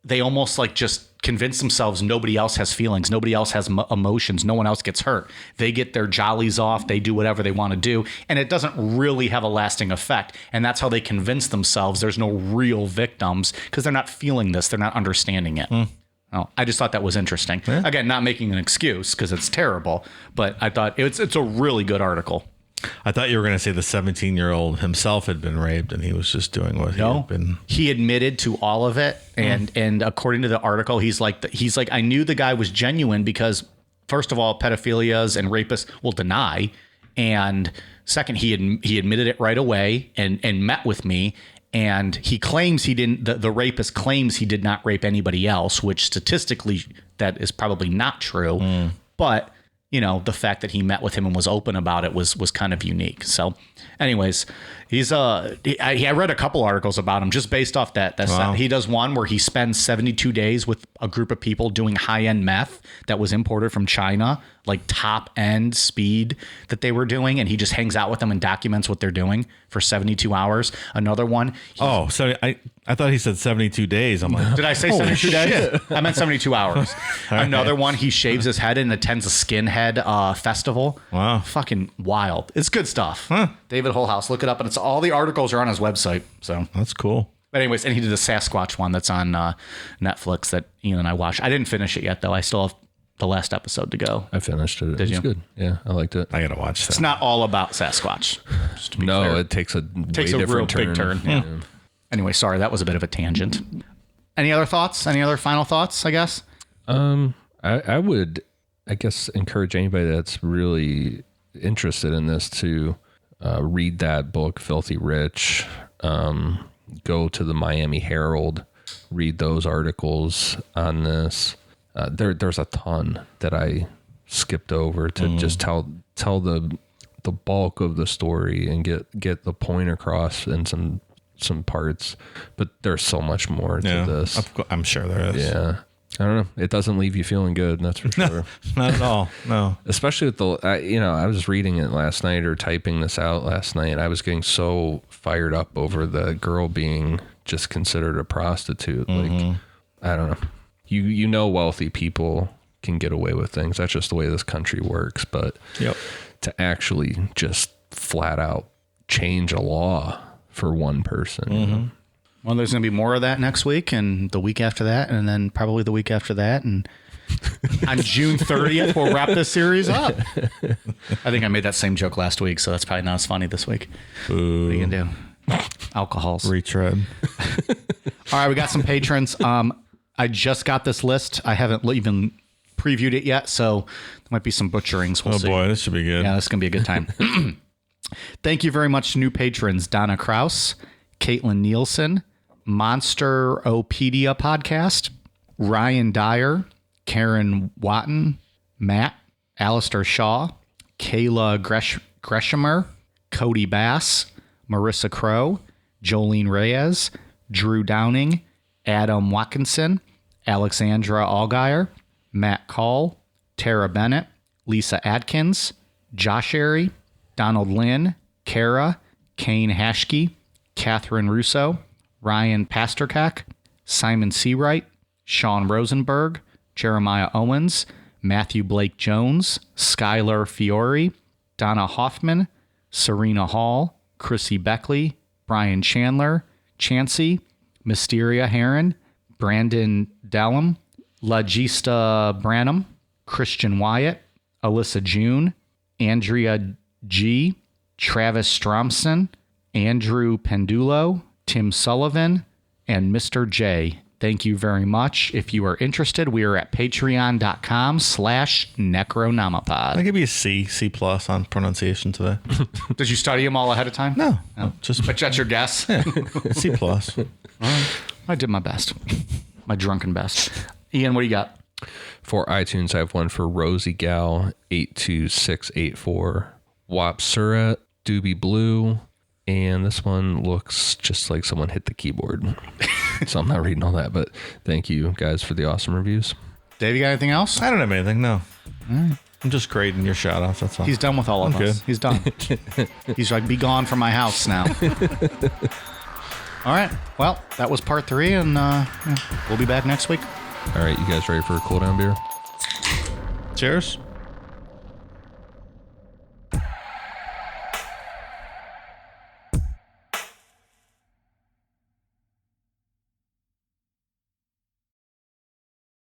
they almost just convince themselves nobody else has feelings, nobody else has emotions, no one else gets hurt. They get their jollies off, they do whatever they want to do, and it doesn't really have a lasting effect. And that's how they convince themselves there's no real victims, because they're not feeling this, they're not understanding it. Oh, I just thought that was interesting. Yeah. Again, not making an excuse because it's terrible, but I thought it's a really good article. I thought you were going to say the 17-year-old himself had been raped and he was just doing what he had been. He admitted to all of it. And according to the article, he's like, I knew the guy was genuine because, first of all, pedophilias and rapists will deny. And second, he admitted it right away and met with me. And he claims he didn't, the rapist claims he did not rape anybody else, which statistically that is probably not true. But, you know, the fact that he met with him and was open about it was kind of unique. So anyways, I read a couple articles about him just based off that. Wow. He does one where he spends 72 days with a group of people doing high-end meth that was imported from China, like top-end speed that they were doing. And he just hangs out with them and documents what they're doing for 72 hours. Another one. So I thought he said 72 days. I'm like, did I say 72 days? I meant 72 hours. Another one, he shaves his head and attends a skinhead festival. Wow. Fucking wild. It's good stuff. Huh. David Holhouse, look it up. And it's all the articles are on his website. So that's cool. But anyways, and he did a Sasquatch one that's on Netflix that Ian and I watched. I didn't finish it yet, though. I still have the last episode to go. I finished it. Did it was you? good. Yeah, I liked it. I got to watch that. It's not all about Sasquatch. Just to be No, clear. it takes a real big turn. Yeah. Anyway, sorry, that was a bit of a tangent. Any other thoughts? Any other final thoughts, I guess? I would, I guess, encourage anybody that's really interested in this to read that book, Filthy Rich. Go to the Miami Herald, read those articles on this. There's a ton that I skipped over to just tell the bulk of the story and get the point across in some parts, but there's so much more to this. I'm sure there is. Yeah. I don't know. It doesn't leave you feeling good. That's for sure. Not at all. No. Especially with I was reading it last night or typing this out last night. I was getting so fired up over the girl being just considered a prostitute. Like, I don't know. You know, wealthy people can get away with things. That's just the way this country works. But to actually just flat out change a law for one person. You know? Well, there's going to be more of that next week and the week after that, and then probably the week after that. And on June 30th, we'll wrap this series up. I think I made that same joke last week, so that's probably not as funny this week. Ooh. What are you going to do? Alcohols. Retread. All right, we got some patrons. I just got this list. I haven't even previewed it yet, so there might be some butcherings. We'll see. Boy, this should be good. Yeah, this is going to be a good time. Thank you very much to new patrons, Donna Kraus, Caitlin Nielsen, Monsteropedia Podcast, Ryan Dyer, Karen Watton, Matt, Alistair Shaw, Kayla Greshamer, Cody Bass, Marissa Crow, Jolene Reyes, Drew Downing, Adam Watkinson, Alexandra Allgaier, Matt Call, Tara Bennett, Lisa Atkins, Josh Airy, Donald Lynn, Kara, Kane Hashke, Catherine Russo, Ryan Pasterkak, Simon Seawright, Sean Rosenberg, Jeremiah Owens, Matthew Blake Jones, Skylar Fiore, Donna Hoffman, Serena Hall, Chrissy Beckley, Brian Chandler, Chansey, Mysteria Heron, Brandon Dallum, Lagista Branham, Christian Wyatt, Alyssa June, Andrea G., Travis Stromson, Andrew Pendulo, Tim Sullivan, and Mr. J. Thank you very much. If you are interested, we are at patreon.com/Necronomipod. I'll give you a C plus on pronunciation today. Did you study them all ahead of time? No. But that's your guess? C plus. I did my best. My drunken best. Ian, what do you got? For iTunes, I have one for Rosie Gal 82684, Wap Surat, Doobie Blue, and this one looks just like someone hit the keyboard. So I'm not reading all that, but thank you guys for the awesome reviews. Dave, you got anything else? I don't have anything, no. I'm just grading your shout outs, that's all. He's done with all of us. Good. He's done. He's like, be gone from my house now. All right. Well, that was part 3, and we'll be back next week. All right, you guys ready for a cool down beer? Cheers.